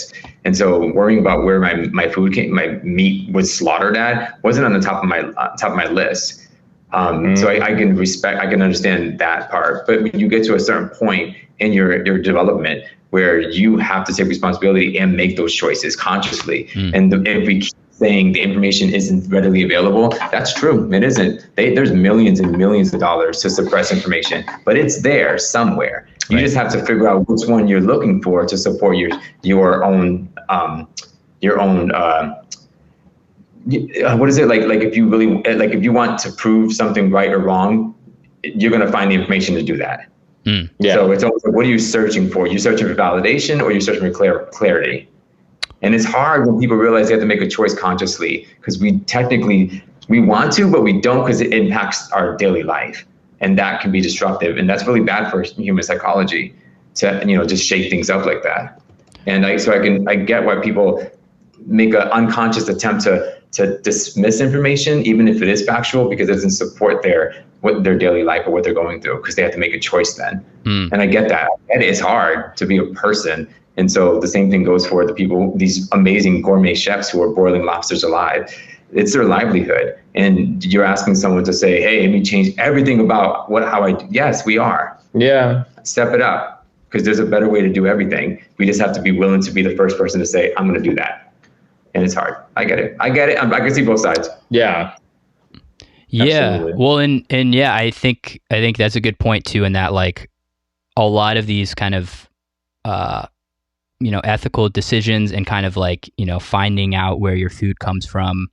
and so worrying about where my food came, my meat was slaughtered at, wasn't on the top of my list. So I can understand that part. But when you get to a certain point in your development where you have to take responsibility and make those choices consciously, and if we keep saying the information isn't readily available, that's true. It isn't. There's millions and millions of dollars to suppress information, but it's there somewhere. You just have to figure out which one you're looking for to support your own what is it like if you really, like, if you want to prove something right or wrong, you're going to find the information to do that. So it's almost like, what are you searching for? You're searching for validation, or you're searching for clarity. And it's hard when people realize they have to make a choice consciously, because we want to, but we don't, because it impacts our daily life, and that can be disruptive, and that's really bad for human psychology to, you know, just shake things up like that. And I get why people make an unconscious attempt to dismiss information, even if it is factual, because it doesn't support their daily life or what they're going through, because they have to make a choice then. And I get that. And it's hard to be a person. And so the same thing goes for the people, these amazing gourmet chefs who are boiling lobsters alive. It's their livelihood. And you're asking someone to say, hey, let me change everything about how I do. Yes, we are. Yeah. Step it up, because there's a better way to do everything. We just have to be willing to be the first person to say, I'm going to do that. And it's hard. I get it. I can see both sides. Yeah. Yeah. Absolutely. Well, and yeah, I think that's a good point too, in that, like, a lot of these kind of, you know, ethical decisions and kind of like, you know, finding out where your food comes from,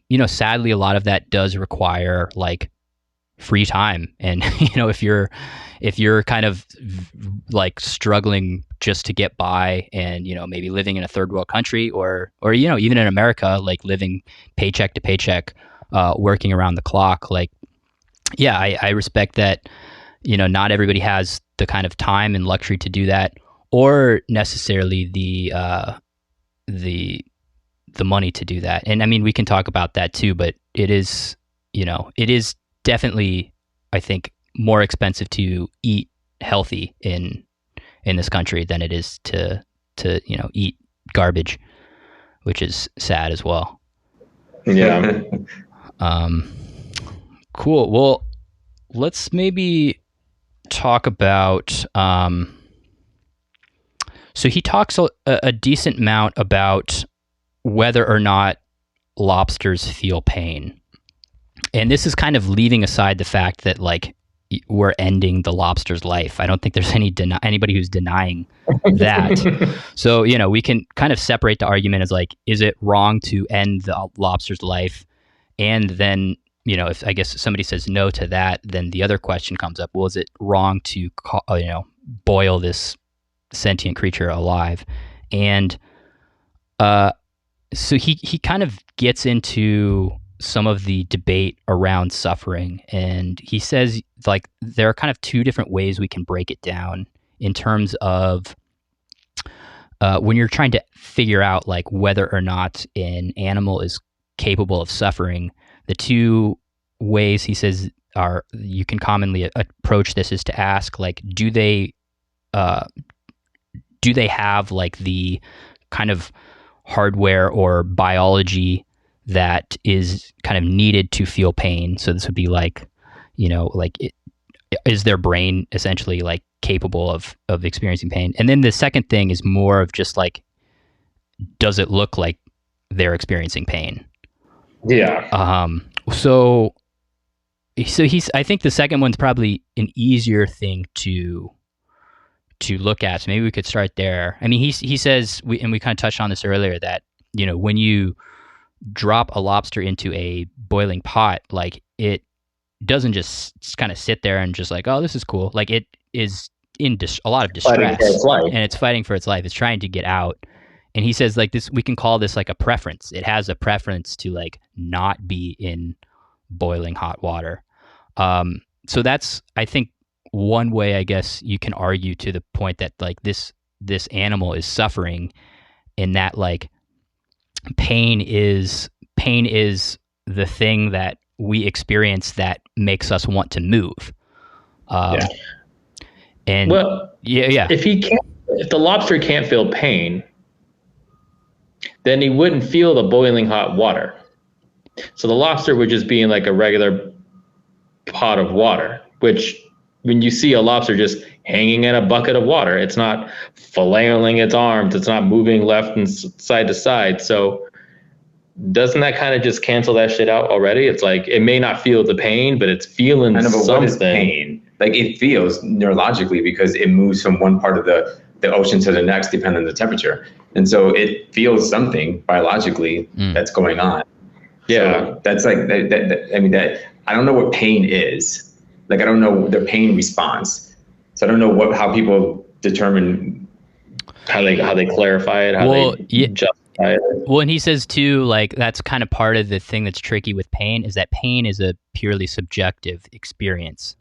you know, sadly, a lot of that does require, like, free time. And, you know, if you're kind of like struggling just to get by, and, you know, maybe living in a third world country, or, you know, even in America, like living paycheck to paycheck, working around the clock, like, yeah, I respect that, you know, not everybody has the kind of time and luxury to do that, or necessarily the money to do that. And I mean, we can talk about that too, but it is definitely, I think, more expensive to eat healthy in this country than it is to eat garbage, which is sad as well. Yeah. Cool. Well, let's maybe talk about. So he talks a decent amount about whether or not lobsters feel pain, and this is kind of leaving aside the fact that like we're ending the lobster's life. I don't think there's anybody who's denying that. So, we can kind of separate the argument as like, is it wrong to end the lobster's life? And then, if I guess somebody says no to that, then the other question comes up. Well, is it wrong to, boil this sentient creature alive? And so he kind of gets into some of the debate around suffering, and he says like there are kind of two different ways we can break it down in terms of when you're trying to figure out like whether or not an animal is capable of suffering. The two ways he says are you can commonly approach this is to ask like, do they have like the kind of hardware or biology that is kind of needed to feel pain? So this would be like, is their brain essentially like capable of experiencing pain? And then the second thing is more of just like, does it look like they're experiencing pain? Yeah. So I think the second one's probably an easier thing to look at. So maybe we could start there. I mean, he says, we kind of touched on this earlier, that, when you drop a lobster into a boiling pot, like it doesn't just kind of sit there and just like, oh, this is cool. Like it is in a lot of distress, and it's fighting for its life. It's trying to get out. And he says like this, we can call this like a preference. It has a preference to like not be in boiling hot water. So that's, I think, one way, I guess, you can argue to the point that like this animal is suffering, in that like pain is the thing that we experience that makes us want to move. And well, yeah. If the lobster can't feel pain, then he wouldn't feel the boiling hot water. So the lobster would just be in like a regular pot of water, which when you see a lobster just hanging in a bucket of water, it's not flailing its arms, it's not moving left and side to side. So doesn't that kind of just cancel that shit out already? It's like, it may not feel the pain, but it's feeling something. What is pain? Like it feels neurologically because it moves from one part of the ocean to the next, depending on the temperature. And so it feels something biologically that's going on. Yeah. So that's like, I don't know what pain is. Like, I don't know the pain response. So I don't know how people determine how they clarify it, they justify it. Well, and he says too, like that's kind of part of the thing that's tricky with pain, is that pain is a purely subjective experience,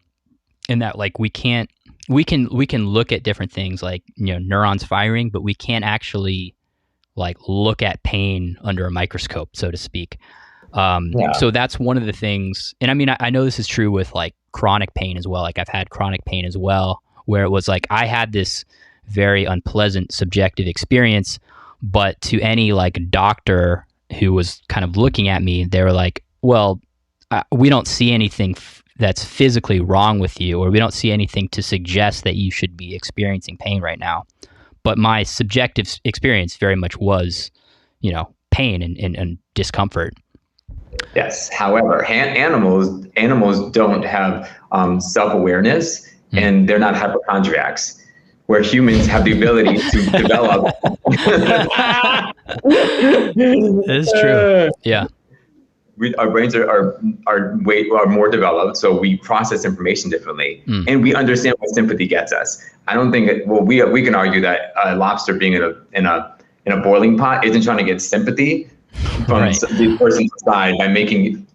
in that like we can look at different things like, neurons firing, but we can't actually like look at pain under a microscope, so to speak. So that's one of the things. And I mean, I know this is true with like chronic pain as well. Like I've had chronic pain as well, where it was like I had this very unpleasant subjective experience, but to any like doctor who was kind of looking at me, they were like, well, we don't see anything that's physically wrong with you, or we don't see anything to suggest that you should be experiencing pain right now. But my subjective experience very much was, pain and discomfort. Yes. However, animals don't have self-awareness, and they're not hypochondriacs, where humans have the ability to develop. That is true. Yeah. Our brains are more developed, so we process information differently, and we understand what sympathy gets us. I don't think we can argue that a lobster being in a boiling pot isn't trying to get sympathy from the person's side by making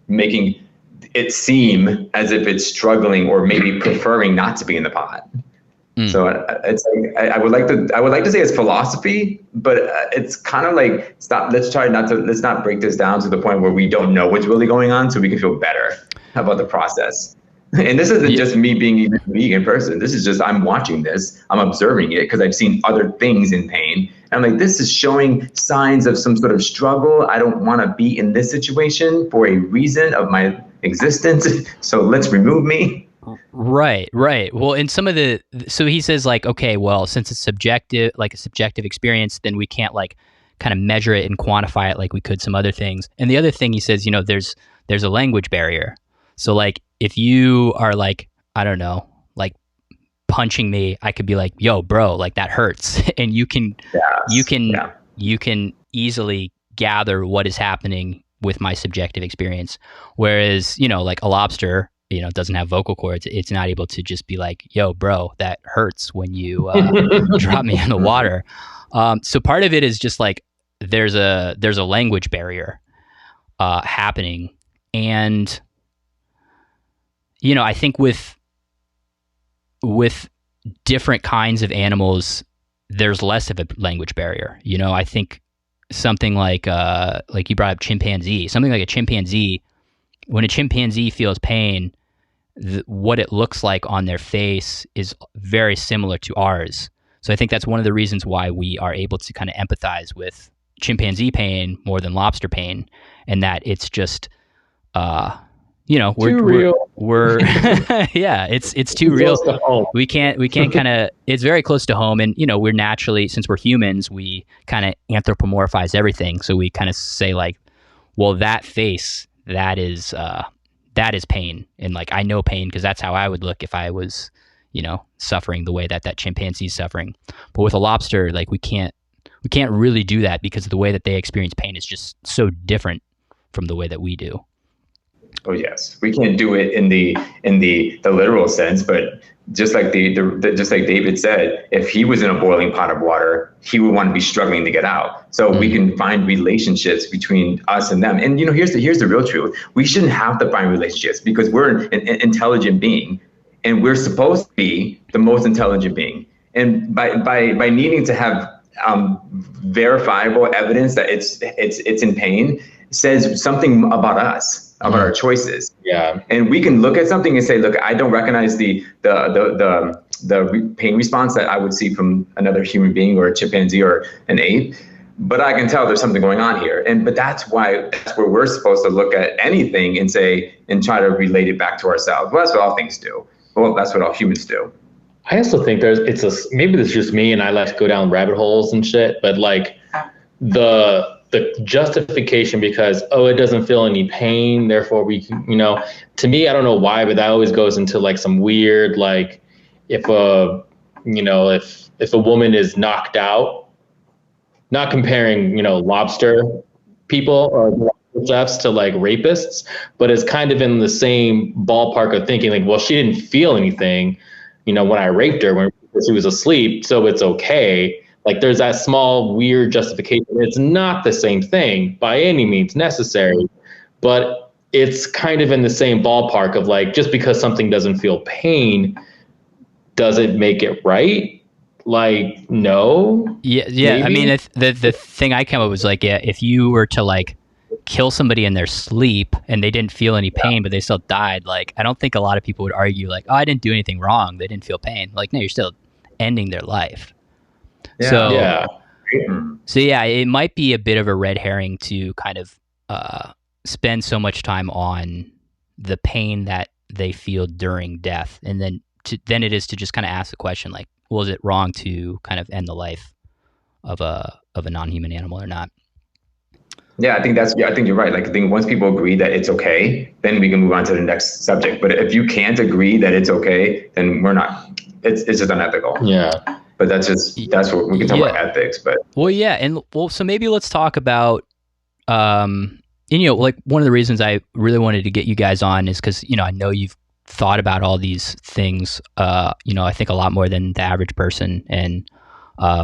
it seem as if it's struggling or maybe preferring not to be in the pot. So it's like I would like to say it's philosophy, but it's kind of like let's not break this down to the point where we don't know what's really going on, so we can feel better about the process. And this isn't just me being even a vegan person. This is just I'm watching this, I'm observing it because I've seen other things in pain. And I'm like, this is showing signs of some sort of struggle. I don't want to be in this situation for a reason of my existence. So let's remove me. Right. Well, in some of so he says like, okay, well, since it's subjective, like a subjective experience, then we can't like kind of measure it and quantify it like we could some other things. And the other thing he says, there's a language barrier. So like, if you are like, I don't know, like punching me, I could be like, yo, bro, like that hurts. And you can easily gather what is happening with my subjective experience. Whereas, like a lobster, doesn't have vocal cords. It's not able to just be like, yo, bro, that hurts when you drop me in the water. So part of it is just like, there's a language barrier happening. And, I think with different kinds of animals, there's less of a language barrier. I think something like you brought up chimpanzee, something like a chimpanzee, when a chimpanzee feels pain, what it looks like on their face is very similar to ours. So I think that's one of the reasons why we are able to kind of empathize with chimpanzee pain more than lobster pain, and that it's just, we're real. We're yeah, it's too real. We can't kind of. It's very close to home, and we're naturally, since we're humans, we kind of anthropomorphize everything. So we kind of say like, well, that face, that is pain, and like I know pain because that's how I would look if I was, suffering the way that chimpanzee's suffering. But with a lobster, like we can't really do that because the way that they experience pain is just so different from the way that we do. Oh yes, we can't do it in the literal sense, but just like just like David said, if he was in a boiling pot of water, he would want to be struggling to get out. So we can find relationships between us and them. And here's the real truth: we shouldn't have to find relationships because we're an intelligent being, and we're supposed to be the most intelligent being. And by needing to have verifiable evidence that it's in pain says something about us. About our choices. Yeah. And we can look at something and say, look, I don't recognize the pain response that I would see from another human being or a chimpanzee or an ape, but I can tell there's something going on here. But that's where we're supposed to look at anything and try to relate it back to ourselves. Well, that's what all things do. Well, that's what all humans do. I also think maybe it's just me and I like to go down rabbit holes and shit, but like the justification because, it doesn't feel any pain, therefore we can, to me, I don't know why, but that always goes into like some weird, like if a woman is knocked out, not comparing, lobster people or chefs to like rapists, but it's kind of in the same ballpark of thinking like, well, she didn't feel anything, when I raped her when she was asleep, so it's okay. Like there's that small weird justification. It's not the same thing by any means necessary, but it's kind of in the same ballpark of like, just because something doesn't feel pain, does it make it right? Like, no. Yeah. Maybe? I mean, the thing I came up with was like, if you were to like kill somebody in their sleep and they didn't feel any pain, but they still died, like, I don't think a lot of people would argue like, oh, I didn't do anything wrong. They didn't feel pain. Like, no, you're still ending their life. Yeah. So it might be a bit of a red herring to kind of spend so much time on the pain that they feel during death, and then it is to just kind of ask the question like, well, is it wrong to kind of end the life of a non-human animal or not? Yeah, I think you're right. Like I think once people agree that it's okay, then we can move on to the next subject. But if you can't agree that it's okay, then we're not. It's just unethical. Yeah. But that's what we can talk about ethics, but so maybe let's talk about like one of the reasons I really wanted to get you guys on is because I know you've thought about all these things I think a lot more than the average person, and I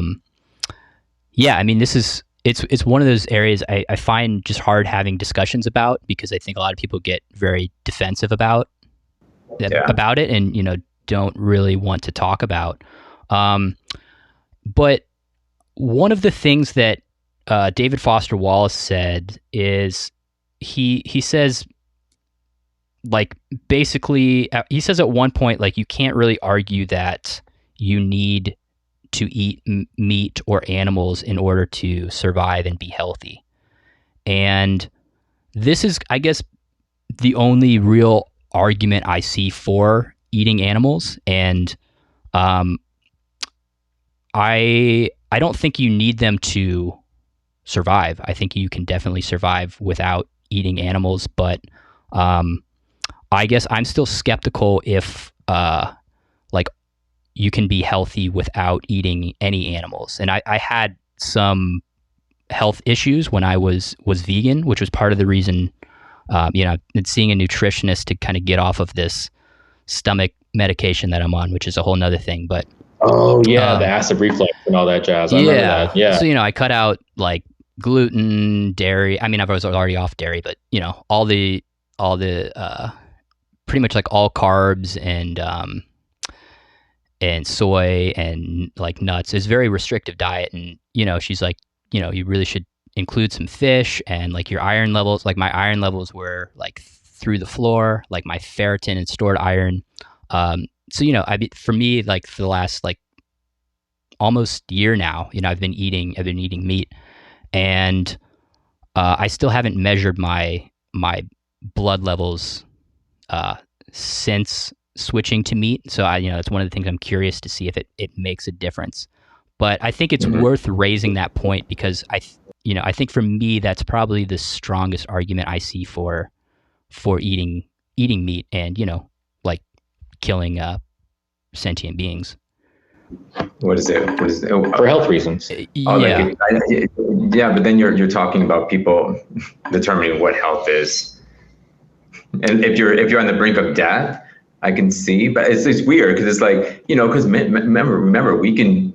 mean it's one of those areas I find just hard having discussions about because I think a lot of people get very defensive about it and don't really want to talk about. But one of the things that David Foster Wallace said is he says, like, basically, he says at one point, like, you can't really argue that you need to eat meat or animals in order to survive and be healthy. And this is, I guess, the only real argument I see for eating animals. And I don't think you need them to survive. I think you can definitely survive without eating animals, but I guess I'm still skeptical if like you can be healthy without eating any animals. And I had some health issues when I was vegan, which was part of the reason, and seeing a nutritionist to kind of get off of this stomach medication that I'm on, which is a whole nother thing. But the acid reflux and all that jazz. I remember that. Yeah. So, I cut out like gluten, dairy. I mean, I was already off dairy, but all the pretty much like all carbs and soy and like nuts. It's a very restrictive diet. And, she's like, you really should include some fish, and like your iron levels, like my iron levels were like through the floor, like my ferritin and stored iron. So, for me, like for the last like almost year now, I've been eating meat, and I still haven't measured my blood levels since switching to meat. So it's one of the things I'm curious to see if it makes a difference. But I think it's worth raising that point, because I think for me that's probably the strongest argument I see for eating meat and like killing sentient beings. What is it? For health reasons. Yeah. But then you're talking about people determining what health is. And if you're on the brink of death, I can see, but it's weird because it's like, because remember, we can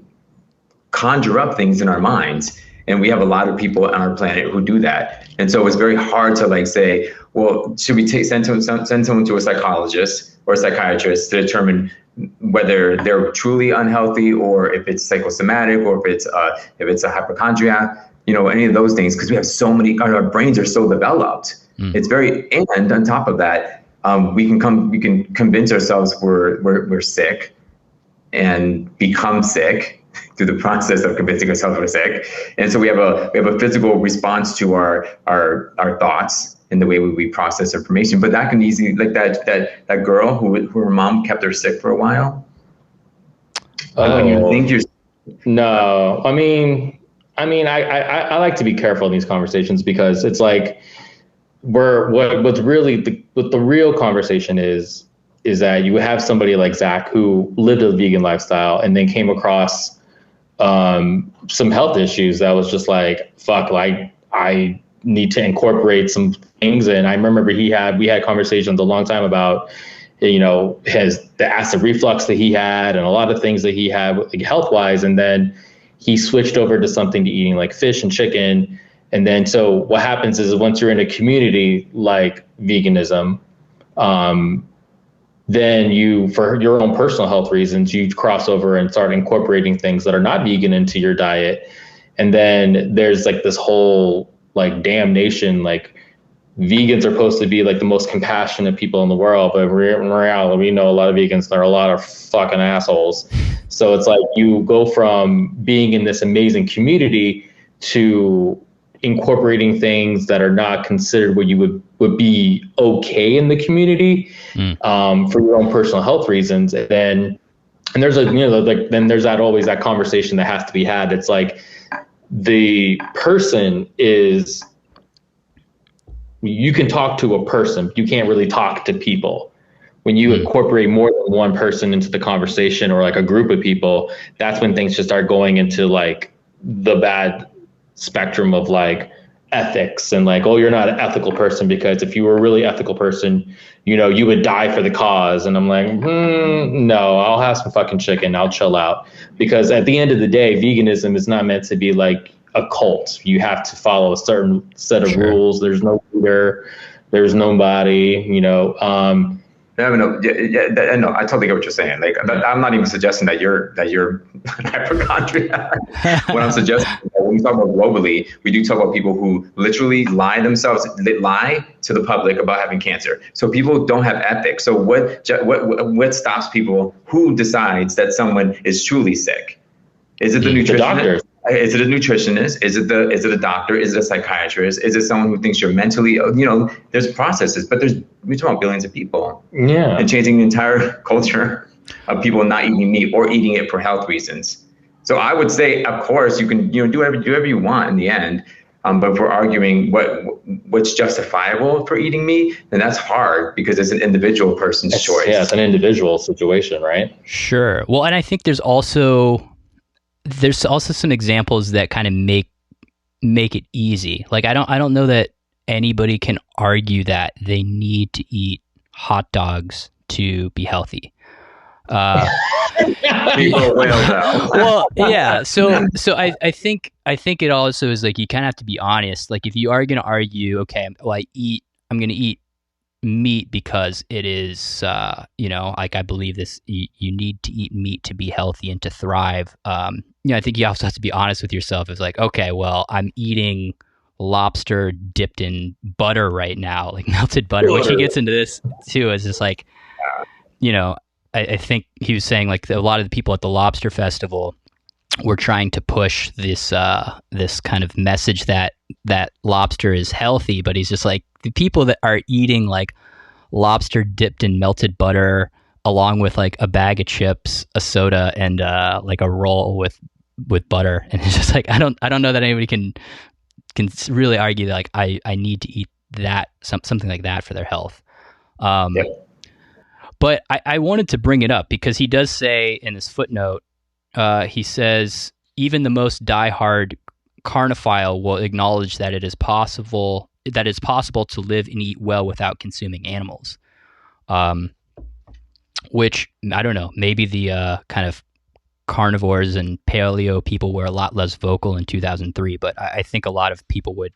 conjure up things in our minds, and we have a lot of people on our planet who do that. And so it's very hard to like say, well, should we send someone to a psychologist or a psychiatrist to determine whether they're truly unhealthy, or if it's psychosomatic, or if it's a hypochondriac, any of those things, because we have so many, our brains are so developed. It's very, and on top of that, we can convince ourselves we're sick and become sick through the process of convincing ourselves we're sick. And so we have a physical response to our thoughts and the way we process information. But that can easily, like that girl who her mom kept her sick for a while. When you think you're no, I mean, I like to be careful in these conversations, because it's like what's really the real conversation is that you have somebody like Zach who lived a vegan lifestyle and then came across some health issues that was just like, fuck, like I need to incorporate some things. And I remember we had conversations a long time about, the acid reflux that he had and a lot of things that he had like, health-wise. And then he switched over to something to eating like fish and chicken. And then, so what happens is once you're in a community like veganism, then you, for your own personal health reasons, you cross over and start incorporating things that are not vegan into your diet. And then there's like this whole like damnation, like vegans are supposed to be like the most compassionate people in the world, but in reality, we know a lot of vegans that are a lot of fucking assholes. So it's like you go from being in this amazing community to incorporating things that are not considered what you would be okay in the community for your own personal health reasons. And there's then there's always that conversation that has to be had. It's like the person is, you can talk to a person, you can't really talk to people. When you incorporate more than one person into the conversation, or like a group of people, that's when things just start going into like the bad spectrum of like ethics and like, oh, you're not an ethical person, because if you were a really ethical person, you would die for the cause. And I'm like, no, I'll have some fucking chicken, I'll chill out. Because at the end of the day, veganism is not meant to be like a cult. You have to follow a certain set of rules. There's no leader, there's nobody, No. No, I totally get what you're saying. Like, I'm not even suggesting that you're an hypochondriac. What I'm suggesting is that when we talk about globally, we do talk about people who literally lie to the public about having cancer. So people don't have ethics. So what stops people? Who decides that someone is truly sick? Is it the nutritionist? The doctor. Is it a nutritionist? Is it a doctor? Is it a psychiatrist? Is it someone who thinks you're mentally, there's processes, but we're talking about billions of people. Yeah. And changing the entire culture of people not eating meat or eating it for health reasons. So I would say, of course, you can, do whatever you want in the end. But if we're arguing what's justifiable for eating meat, then that's hard because it's an individual person's choice. Yeah, it's an individual situation, right? Sure. Well, and I think there's also some examples that kind of make it easy. Like I don't know that anybody can argue that they need to eat hot dogs to be healthy. Well, yeah. So I think it also is like you kind of have to be honest. Like if you are going to argue, okay, well, I'm going to eat meat because it is, like I believe this. You need to eat meat to be healthy and to thrive. I think you also have to be honest with yourself. It's like, okay, well, I'm eating lobster dipped in butter right now, like melted butter. Which he gets into this too. Is just like, I think he was saying like a lot of the people at the Lobster Festival were trying to push this kind of message that lobster is healthy, but he's just like the people that are eating like lobster dipped in melted butter along with like a bag of chips, a soda, and like a roll with butter, and it's just like I don't know that anybody can really argue that like I need to eat that something like that for their health. But I wanted to bring it up because he does say in this footnote, he says, even the most diehard carnophile will acknowledge that it is possible to live and eat well without consuming animals. Which, I don't know, maybe the kind of carnivores and paleo people were a lot less vocal in 2003, but I think a lot of people would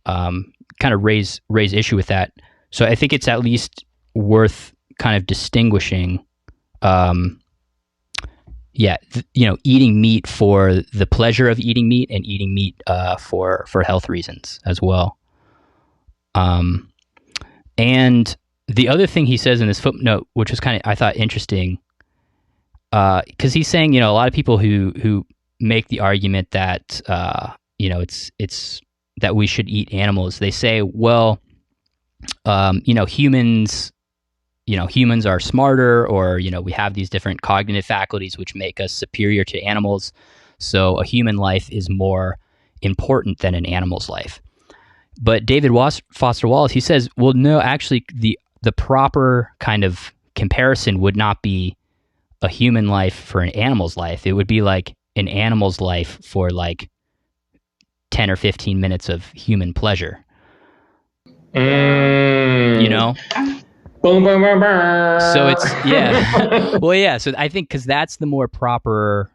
kind of raise issue with that. So I think it's at least worth kind of distinguishing, eating meat for the pleasure of eating meat and eating meat for health reasons as well. And the other thing he says in this footnote, which was kind of, I thought, interesting, because he's saying, a lot of people who make the argument that, it's that we should eat animals, they say, well, humans are smarter, or, we have these different cognitive faculties which make us superior to animals. So a human life is more important than an animal's life. But David Foster Wallace, he says, well, no, actually the proper kind of comparison would not be a human life for an animal's life. It would be like an animal's life for like 10 or 15 minutes of human pleasure. Boom, boom, boom, boom. So it's, yeah. Well, yeah. So I think because that's the more proper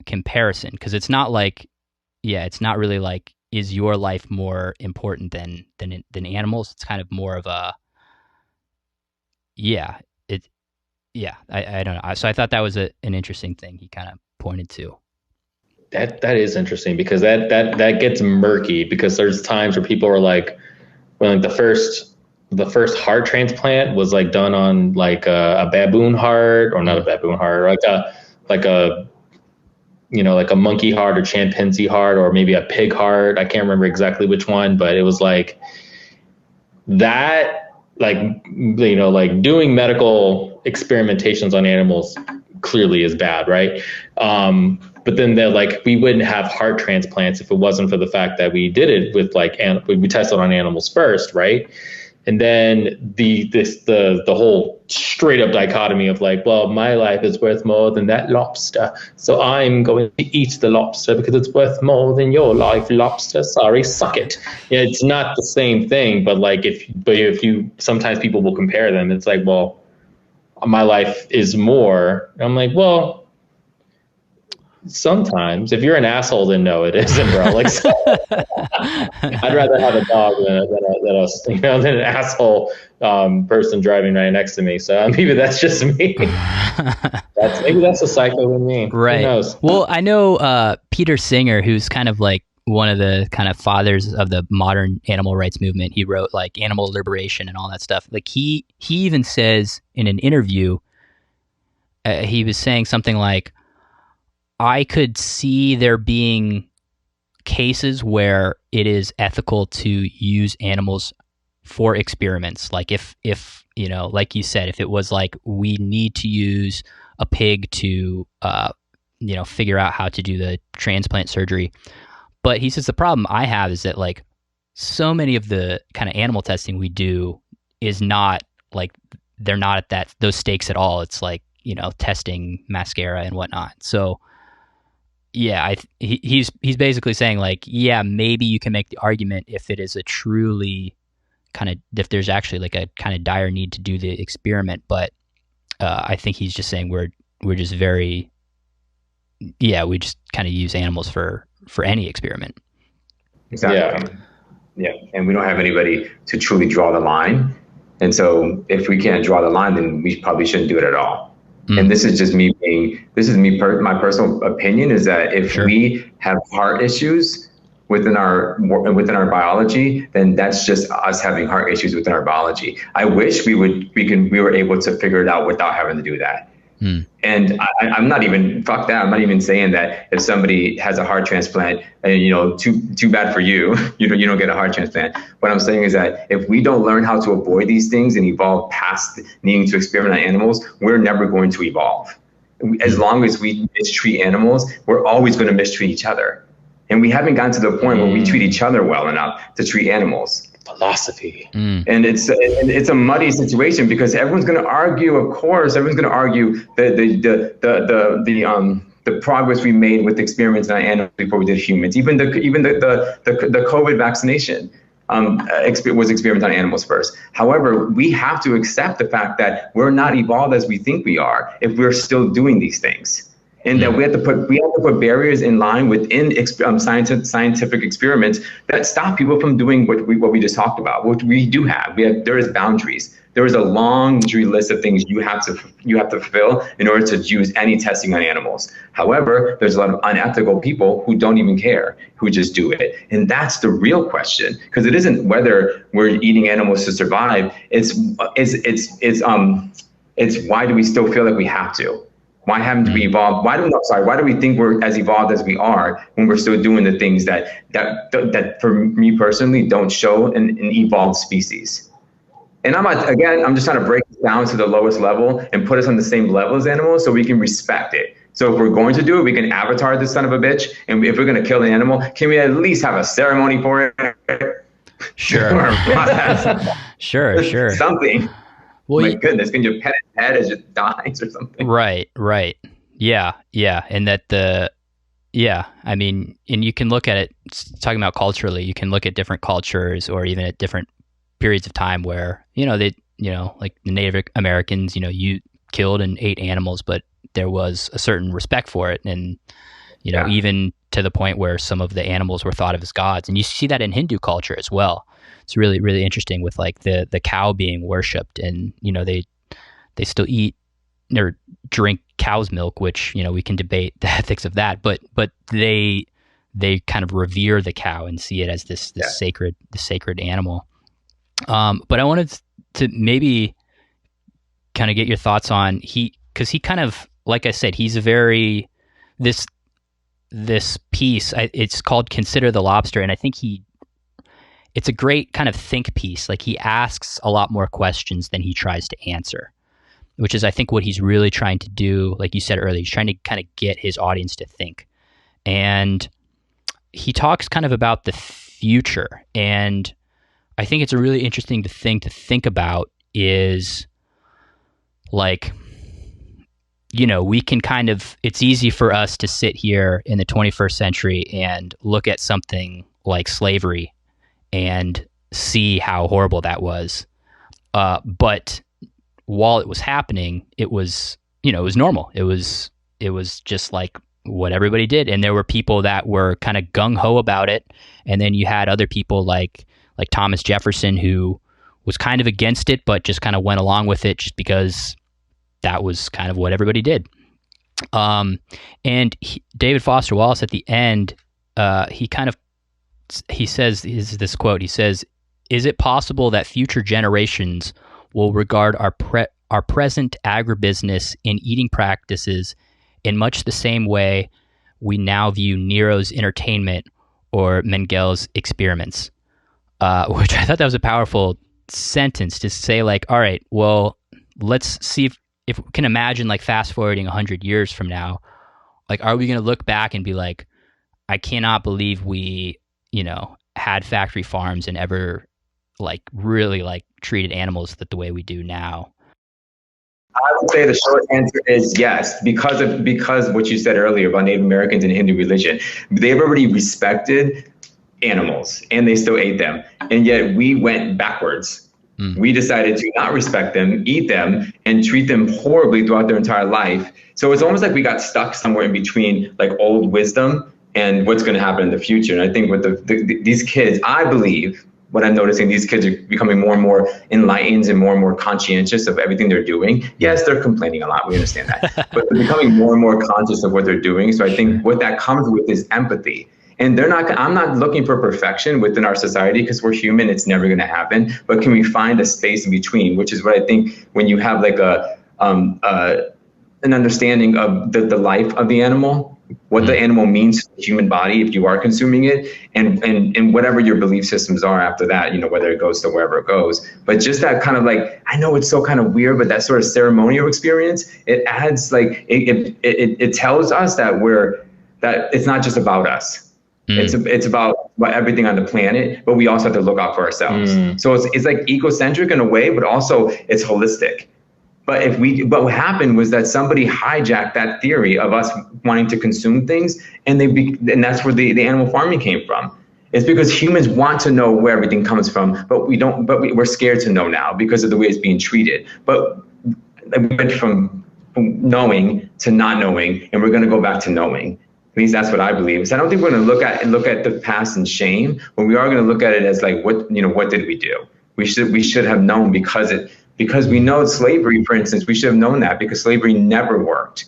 comparison, because it's not like, it's not really like, is your life more important than animals? It's kind of more of a, I don't know. So I thought that was an interesting thing he kind of pointed to. That is interesting because that gets murky, because there's times where people are like, well, like the first heart transplant was like done on like a baboon heart, or not a baboon heart, like a monkey heart or chimpanzee heart, or maybe a pig heart. I can't remember exactly which one, but it was like that, like doing medical experimentations on animals clearly is bad, right? But then they're like, we wouldn't have heart transplants if it wasn't for the fact that we did it with we tested on animals first, right? And then the whole straight up dichotomy of like, well, my life is worth more than that lobster, so I'm going to eat the lobster because it's worth more than your life, lobster. Sorry, suck it. Yeah, it's not the same thing, but like if you sometimes people will compare them. It's like, well, my life is more. And I'm like, well, Sometimes, if you're an asshole, then no, it isn't, bro. Like, so, I'd rather have a dog than an asshole person driving right next to me. So maybe that's just me. Maybe that's a psycho in me. Right. Who knows? Well, I know Peter Singer, who's kind of like one of the kind of fathers of the modern animal rights movement. He wrote like Animal Liberation and all that stuff. Like he even says in an interview, he was saying something like, I could see there being cases where it is ethical to use animals for experiments. Like if you know, like you said, if it was like we need to use a pig to you know, figure out how to do the transplant surgery. But he says the problem I have is that like so many of the kind of animal testing we do is not like, they're not at those stakes at all. It's like, you know, testing mascara and whatnot. So yeah, he's basically saying like, yeah, maybe you can make the argument if it is a truly kind of, if there's actually like a kind of dire need to do the experiment. But I think he's just saying we're just very, yeah, we just kind of use animals for any experiment. Exactly. Yeah. And we don't have anybody to truly draw the line. And so if we can't draw the line, then we probably shouldn't do it at all. And this is just me my personal opinion is that if we have heart issues within our biology, then that's just us having heart issues within our biology. I wish we were able to figure it out without having to do that. And I'm not even saying that if somebody has a heart transplant and, you know, too bad for you, you don't get a heart transplant. What I'm saying is that if we don't learn how to avoid these things and evolve past needing to experiment on animals, we're never going to evolve. As long as we mistreat animals, we're always going to mistreat each other. And we haven't gotten to the point where we treat each other well enough to treat animals. Philosophy. And it's a muddy situation because everyone's going to argue. Of course, everyone's going to argue the progress we made with experiments on animals before we did humans. Even the COVID vaccination was experiments on animals first. However, we have to accept the fact that we're not evolved as we think we are if we're still doing these things. And that we have to put barriers in line within scientific experiments that stop people from doing what we just talked about. What we do have, there is boundaries. There is a laundry list of things you have to fulfill in order to use any testing on animals. However, there's a lot of unethical people who don't even care, who just do it. And that's the real question, because it isn't whether we're eating animals to survive. It's why do we still feel like we have to? Why haven't we evolved? Why do we think we're as evolved as we are when we're still doing the things that for me personally don't show an evolved species? And I'm just trying to break it down to the lowest level and put us on the same level as animals so we can respect it. So if we're going to do it, we can avatar this son of a bitch. And if we're going to kill an animal, can we at least have a ceremony for it? Sure. Sure. Something. Well, my goodness, can you pet its head as it dies or something? Right. Yeah. And I mean, and you can look at it, talking about culturally, you can look at different cultures or even at different periods of time where, like the Native Americans, you killed and ate animals, but there was a certain respect for it. And, even to the point where some of the animals were thought of as gods. And you see that in Hindu culture as well. It's really, really interesting with like the cow being worshipped, and they still eat or drink cow's milk, which we can debate the ethics of that, but they kind of revere the cow and see it as this sacred animal. But I wanted to maybe kind of get your thoughts on because he kind of, like I said, he's a very this piece. It's called "Consider the Lobster," and I think it's a great kind of think piece. Like he asks a lot more questions than he tries to answer, which is, I think, what he's really trying to do. Like you said earlier, he's trying to kind of get his audience to think. And he talks kind of about the future. And I think it's a really interesting thing to think about is like, we can kind of, it's easy for us to sit here in the 21st century and look at something like slavery and see how horrible that was. But while it was happening, it was, it was normal. It was just like what everybody did. And there were people that were kind of gung-ho about it. And then you had other people like Thomas Jefferson, who was kind of against it, but just kind of went along with it just because that was kind of what everybody did. David Foster Wallace at the end, he says, this quote, he says, "Is it possible that future generations will regard our present agribusiness and eating practices in much the same way we now view Nero's entertainment or Mengel's experiments?" Which I thought that was a powerful sentence to say, like, all right, well, let's see if we can imagine, like, fast forwarding 100 years from now, like, are we going to look back and be like, I cannot believe we, had factory farms and ever, like, really, like, treated animals the way we do now? I would say the short answer is yes, because what you said earlier about Native Americans and Hindu religion, they've already respected animals and they still ate them. And yet we went backwards. We decided to not respect them, eat them, and treat them horribly throughout their entire life. So it's almost like we got stuck somewhere in between, like, old wisdom and what's going to happen in the future. And I think with these kids, I believe what I'm noticing, these kids are becoming more and more enlightened and more conscientious of everything they're doing. Yes, they're complaining a lot. We understand that. But they're becoming more and more conscious of what they're doing. So I think what that comes with is empathy. And I'm not looking for perfection within our society, because we're human, it's never going to happen. But can we find a space in between, which is what I think when you have like an understanding of the life of the animal, what the animal means to the human body if you are consuming it, and whatever your belief systems are after that, whether it goes to wherever it goes. But just that kind of, like, I know it's so kind of weird, but that sort of ceremonial experience, it adds, like, it tells us that it's not just about us. It's about everything on the planet, but we also have to look out for ourselves. So it's like ecocentric in a way, but also it's holistic. But what happened was that somebody hijacked that theory of us wanting to consume things, and that's where the animal farming came from. It's because humans want to know where everything comes from, but we're scared to know now because of the way it's being treated. But we went from knowing to not knowing, and we're going to go back to knowing. At least that's what I believe. So I don't think we're going to look at the past in shame, but we are going to look at it as, like, what did we do? We should have known, because we know slavery, for instance, we should have known that, because slavery never worked.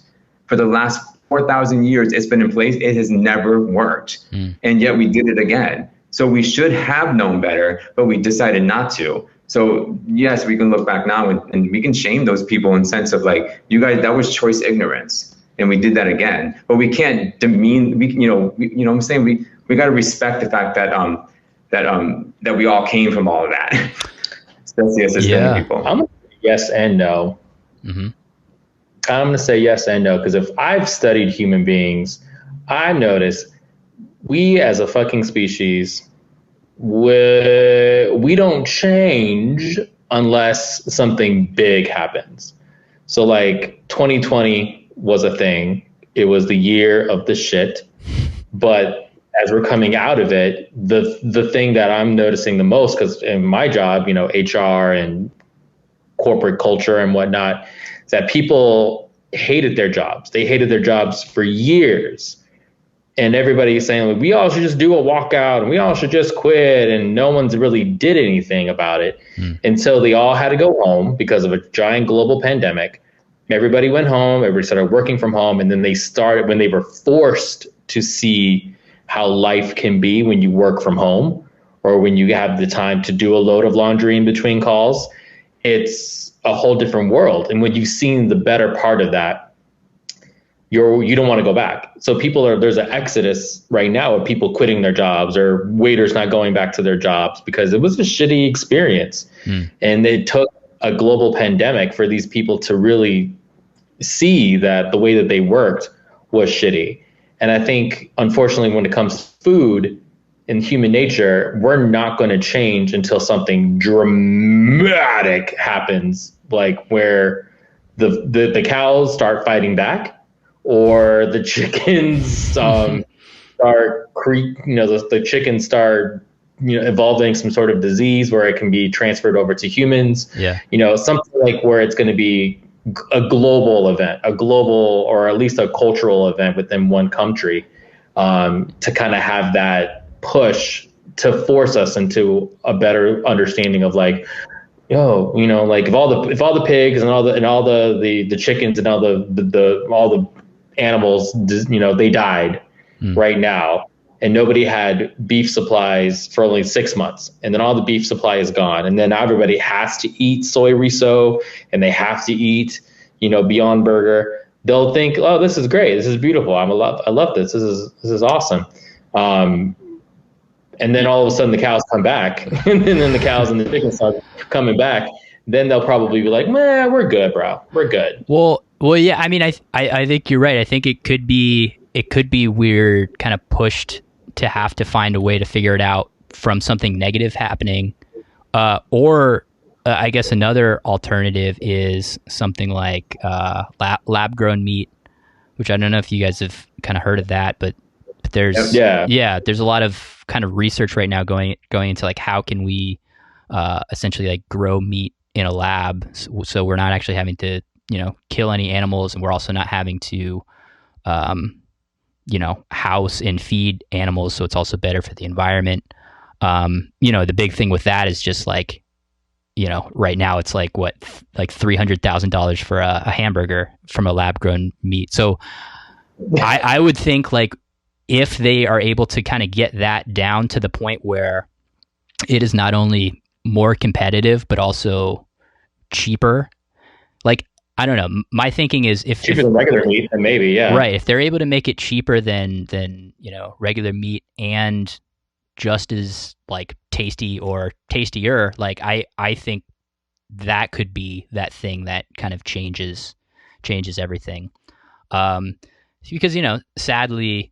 For the last 4,000 years it's been in place, it has never worked. And yet we did it again. So we should have known better, but we decided not to. So yes, we can look back now and we can shame those people in the sense of, like, you guys, that was choice ignorance. And we did that again, but we can't demean. What I'm saying, we got to respect the fact that we all came from all of that. So that's the assistant people. I'm gonna say yes and no. I'm gonna say yes and no, because if I've studied human beings, I notice we as a fucking species, we don't change unless something big happens. So, like, 2020 was a thing. It was the year of the shit. But as we're coming out of it, the thing that I'm noticing the most, because in my job, HR and corporate culture and whatnot, is that people hated their jobs. They hated their jobs for years. And everybody's saying, like, we all should just do a walkout and we all should just quit. And no one's really did anything about it. Until they all had to go home because of a giant global pandemic. Everybody went home, everybody started working from home, and then when they were forced to see how life can be when you work from home, or when you have the time to do a load of laundry in between calls, it's a whole different world. And when you've seen the better part of that, you don't want to go back. So there's an exodus right now of people quitting their jobs, or waiters not going back to their jobs because it was a shitty experience. And it took a global pandemic for these people to really see that the way that they worked was shitty. And I think, unfortunately, when it comes to food and human nature, we're not going to change until something dramatic happens, like where the cows start fighting back, or the chickens the chickens start evolving some sort of disease where it can be transferred over to humans. Something like where it's going to be a global event, a global or at least a cultural event within one country, to kind of have that push to force us into a better understanding of like, yo, like if all the pigs and all the chickens and all the animals, they died right now, and nobody had beef supplies for only 6 months, and then all the beef supply is gone, and then now everybody has to eat soy riso and they have to eat, Beyond Burger. They'll think, oh, this is great, this is beautiful, I love this. This is awesome. And then all of a sudden the cows come back, and then the cows and the chickens start coming back. Then they'll probably be like, man, we're good, bro. We're good. Well, yeah. I mean, I think you're right. I think it could be we're kind of pushed to have to find a way to figure it out from something negative happening, or I guess another alternative is something like lab grown meat, which I don't know if you guys have kind of heard of that, but there's there's a lot of kind of research right now going into like how can we essentially like grow meat in a lab, so we're not actually having to kill any animals, and we're also not having to house and feed animals, so it's also better for the environment. The big thing with that is just like, right now it's like $300,000 for a hamburger from a lab grown meat. So I would think like if they are able to kind of get that down to the point where it is not only more competitive, but also cheaper. Like, I don't know. My thinking is if cheaper than regular meat, then maybe, yeah. Right. If they're able to make it cheaper than regular meat and just as like tasty or tastier, like I think that could be that thing that kind of changes everything. Because, sadly,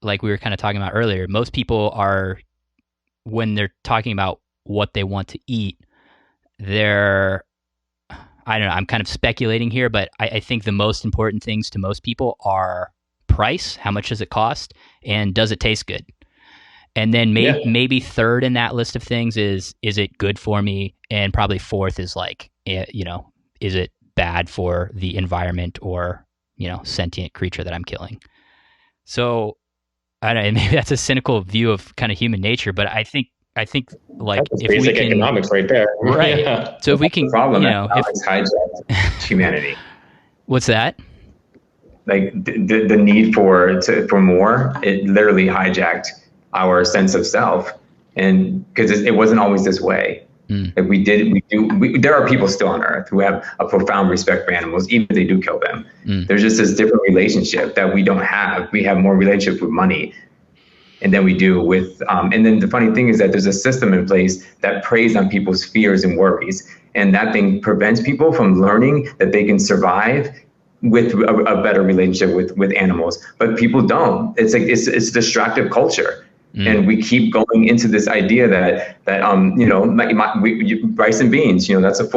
like we were kind of talking about earlier, most people are, when they're talking about what they want to eat, I don't know, I'm kind of speculating here, but I think the most important things to most people are price, how much does it cost, and does it taste good? And then maybe third in that list of things is it good for me? And probably fourth is like, is it bad for the environment or, sentient creature that I'm killing? So I don't know, maybe that's a cynical view of kind of human nature, but I think like that's if basic we can, economics right there, right? Yeah. So if we can, economics hijacked humanity. What's that? Like the need for more, it literally hijacked our sense of self, and because it wasn't always this way. Like there are people still on Earth who have a profound respect for animals, even if they do kill them. There's just this different relationship that we don't have. We have more relationship with money, and then we do with. And then the funny thing is that there's a system in place that preys on people's fears and worries, and that thing prevents people from learning that they can survive with a better relationship with animals. But people don't. It's like it's distractive culture. And we keep going into this idea that rice and beans, that's a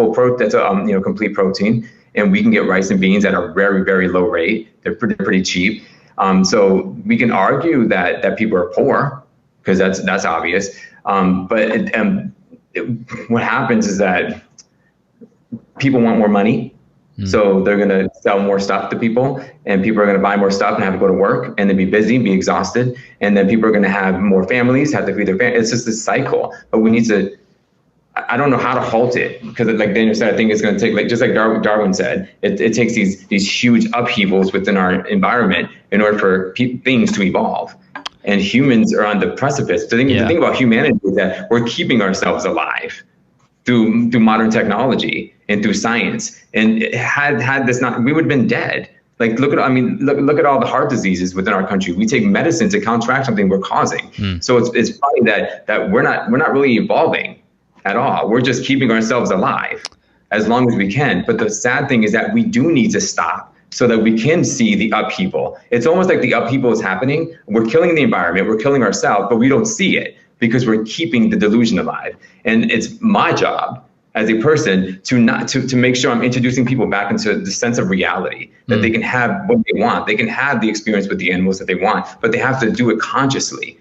complete protein, and we can get rice and beans at a very, very low rate. They're pretty cheap. So we can argue that people are poor because that's obvious. But what happens is that people want more money. So they're going to sell more stuff to people, and people are going to buy more stuff and have to go to work and then be busy, be exhausted. And then people are going to have more families, have to feed their families. It's just this cycle. But we need to, I don't know how to halt it, because like Daniel said, I think it's going to take, like, just like Darwin said, it takes these huge upheavals within our environment in order for things to evolve. And humans are on the precipice. The thing about humanity is that we're keeping ourselves alive through modern technology and through science. And had this not, we would have been dead. Like, look at all the heart diseases within our country. We take medicine to counteract something we're causing. So it's funny that we're not really evolving at all. We're just keeping ourselves alive as long as we can. But the sad thing is that we do need to stop so that we can see the upheaval. It's almost like the upheaval is happening. We're killing the environment, we're killing ourselves, but we don't see it because we're keeping the delusion alive. And it's my job as a person to make sure I'm introducing people back into the sense of reality, that they can have what they want. They can have the experience with the animals that they want, but they have to do it consciously.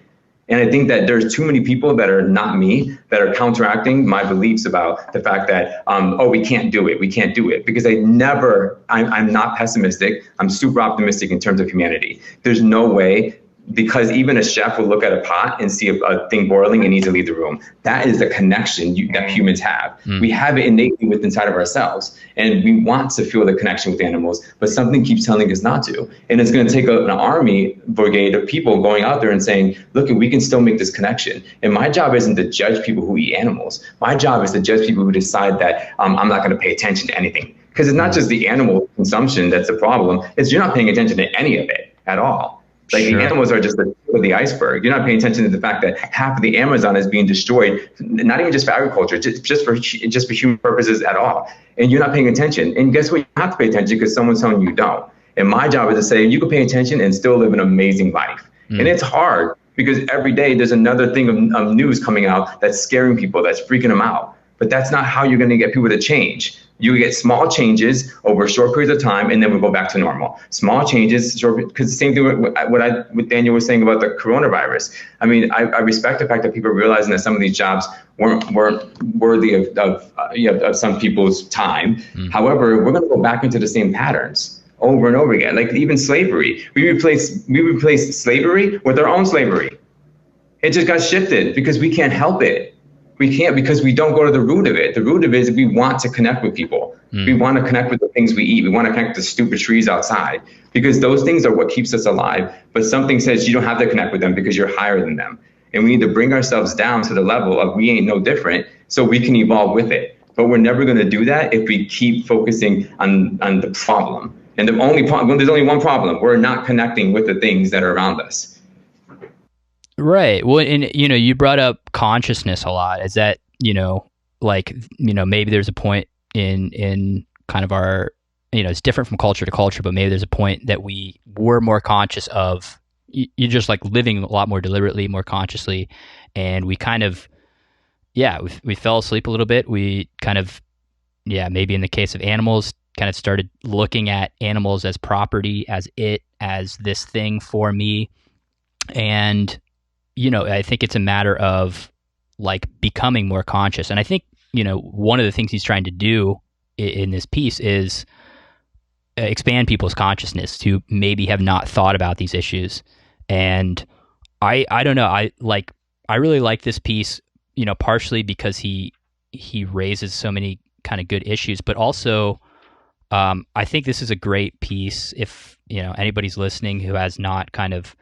And I think that there's too many people that are not me that are counteracting my beliefs about the fact that, we can't do it. We can't do it. Because I'm not pessimistic. I'm super optimistic in terms of humanity. There's no way, because even a chef will look at a pot and see a thing boiling and needs to leave the room. That is the connection that humans have. We have it innately within inside of ourselves. And we want to feel the connection with animals, but something keeps telling us not to. And it's going to take an army brigade of people going out there and saying, look, we can still make this connection. And my job isn't to judge people who eat animals. My job is to judge people who decide that I'm not going to pay attention to anything. Because it's not just the animal consumption that's the problem. It's you're not paying attention to any of it at all. Like the animals are just the tip of the iceberg. You're not paying attention to the fact that half of the Amazon is being destroyed, not even just for agriculture, just for human purposes at all. And you're not paying attention. And guess what? You have to pay attention because someone's telling you don't. And my job is to say you can pay attention and still live an amazing life. And it's hard because every day there's another thing of news coming out that's scaring people, that's freaking them out. But that's not how you're going to get people to change. You get small changes over short periods of time, and then we go back to normal. Small changes, because the same thing with what Daniel was saying about the coronavirus. I mean, I respect the fact that people are realizing that some of these jobs weren't worthy of some people's time. However, we're going to go back into the same patterns over and over again. Like even slavery, we replaced slavery with our own slavery. It just got shifted because we can't help it. We can't because we don't go to the root of it. The root of it is we want to connect with people. We want to connect with the things we eat. We want to connect with the stupid trees outside because those things are what keeps us alive. But something says you don't have to connect with them because you're higher than them. And we need to bring ourselves down to the level of we ain't no different so we can evolve with it. But we're never going to do that if we keep focusing on the problem. And there's only one problem. We're not connecting with the things that are around us. Right. Well, and you brought up consciousness a lot. Is that, maybe there's a point in kind of our, it's different from culture to culture, but maybe there's a point that we were more conscious of, you're just like living a lot more deliberately, more consciously. And we kind of, we fell asleep a little bit. We kind of, maybe in the case of animals, kind of started looking at animals as property, as this thing for me. And, I think it's a matter of like becoming more conscious. And I think, one of the things he's trying to do in this piece is expand people's consciousness to maybe have not thought about these issues. And I don't know. I really like this piece, partially because he raises so many kind of good issues, but also I think this is a great piece if, anybody's listening who has not kind of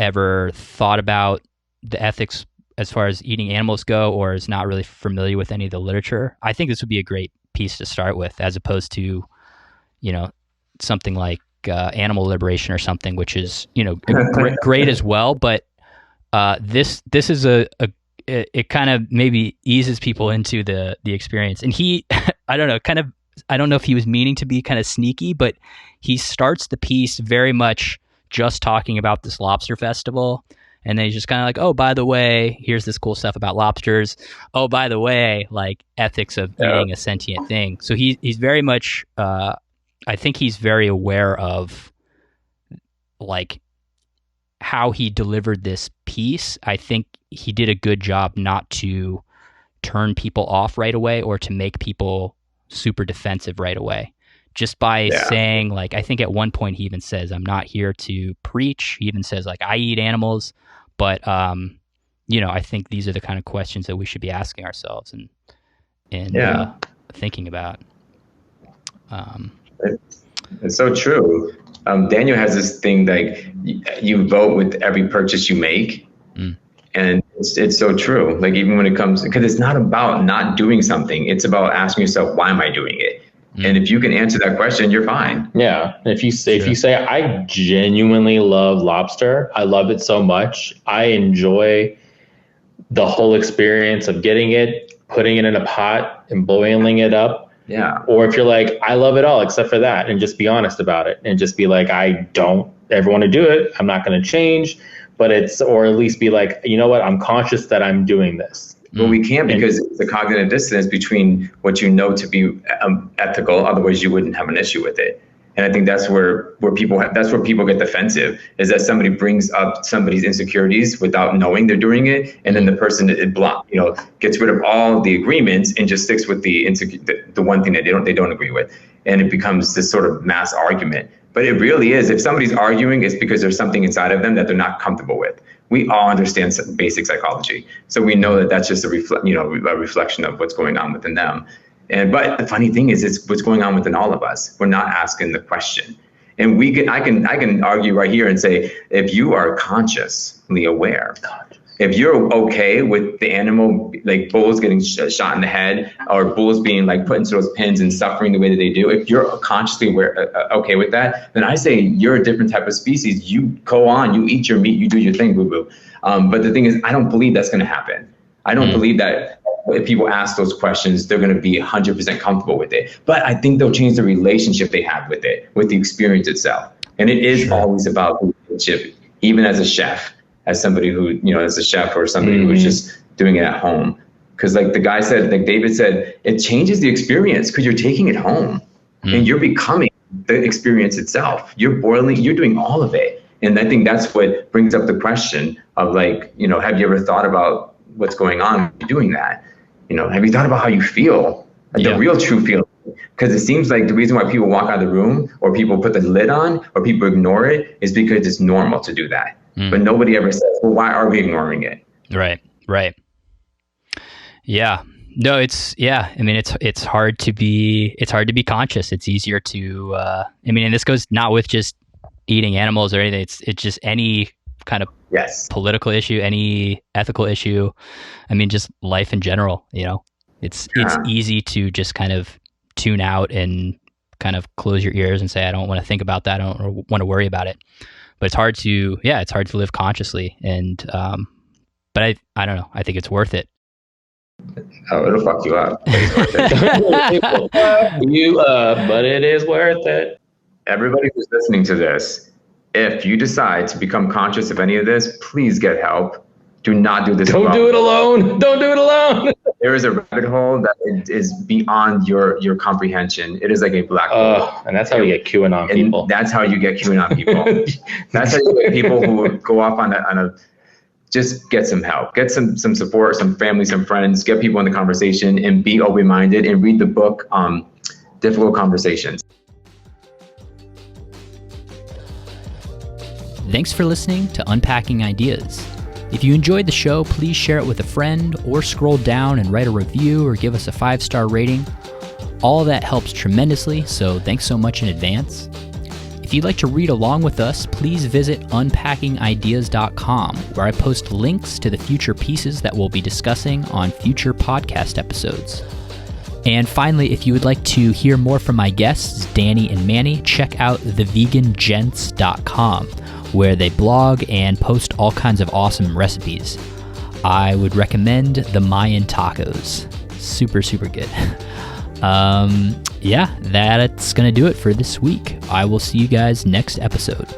ever thought about the ethics as far as eating animals go, or is not really familiar with any of the literature. I think this would be a great piece to start with, as opposed to, something like animal liberation or something, which is, great as well. But this is it kind of maybe eases people into the experience. And he, I don't know if he was meaning to be kind of sneaky, but he starts the piece very much just talking about this lobster festival. And then he's just kind of like, oh, by the way, here's this cool stuff about lobsters. Oh, by the way, like ethics of eating a sentient thing. So he's very much, I think he's very aware of like how he delivered this piece. I think he did a good job not to turn people off right away or to make people super defensive right away. Just by saying, like, I think at one point he even says, I'm not here to preach. He even says, like, I eat animals. But, I think these are the kind of questions that we should be asking ourselves and thinking about. It's so true. Daniel has this thing like you vote with every purchase you make. And it's so true. Like even when it comes, because it's not about not doing something. It's about asking yourself, why am I doing it? And if you can answer that question, you're fine. Yeah. If you say, I genuinely love lobster, I love it so much. I enjoy the whole experience of getting it, putting it in a pot and boiling it up. Yeah. Or if you're like, I love it all except for that, and just be honest about it and just be like, I don't ever want to do it. I'm not going to change, or at least be like, you know what? I'm conscious that I'm doing this. Well, we can't because it's a cognitive dissonance between what you know to be ethical. Otherwise, you wouldn't have an issue with it. And I think that's where people get defensive, is that somebody brings up somebody's insecurities without knowing they're doing it, and then the person gets rid of all the agreements and just sticks with the one thing that they don't agree with, and it becomes this sort of mass argument. But it really is, if somebody's arguing, it's because there's something inside of them that they're not comfortable with. We all understand some basic psychology, so we know that that's just a reflection of what's going on within them. But the funny thing is, it's what's going on within all of us. We're not asking the question. And I can argue right here and say, if you are consciously aware, if you're okay with the animal, like bulls getting shot in the head, or bulls being like put into those pens and suffering the way that they do, if you're consciously aware, okay with that, then I say you're a different type of species. You go on, you eat your meat, you do your thing, boo-boo. But the thing is, I don't believe that's going to happen. I don't believe that if people ask those questions, they're going to be 100% comfortable with it. But I think they'll change the relationship they have with it, with the experience itself. And it is always about the relationship, even as a chef, as somebody who, as a chef or somebody who's just doing it at home. Because like the guy said, like David said, it changes the experience because you're taking it home and you're becoming the experience itself. You're boiling, you're doing all of it. And I think that's what brings up the question of like, have you ever thought about what's going on when you're doing that? Have you thought about how you feel? Like the real true feeling? Because it seems like the reason why people walk out of the room, or people put the lid on, or people ignore it, is because it's normal to do that. But nobody ever says, well, why are we ignoring it? Right. Yeah. No, it's hard to be conscious. It's easier to, and this goes not with just eating animals or anything. It's just any kind of political issue, any ethical issue. Just life in general, it's easy to just kind of tune out and kind of close your ears and say, I don't want to think about that. I don't want to worry about it. But it's hard to live consciously. And, but I don't know. I think it's worth it. Oh, it'll fuck you up. But it is worth it. Everybody who's listening to this, if you decide to become conscious of any of this, please get help. Do not do this alone. Don't do it alone. Don't do it alone. There is a rabbit hole that is beyond your comprehension. It is like a black hole. And that's how you get QAnon people. That's how you get QAnon people. That's how you get people who go off on a just get some help. Get some support, some family, some friends. Get people in the conversation and be open-minded and read the book, Difficult Conversations. Thanks for listening to Unpacking Ideas. If you enjoyed the show, please share it with a friend or scroll down and write a review or give us a 5-star rating. All of that helps tremendously, so thanks so much in advance. If you'd like to read along with us, please visit unpackingideas.com, where I post links to the future pieces that we'll be discussing on future podcast episodes. And finally, if you would like to hear more from my guests, Danny and Manny, check out thevegangents.com, where they blog and post all kinds of awesome recipes. I would recommend the Mayan tacos. Super, super good. That's going to do it for this week. I will see you guys next episode.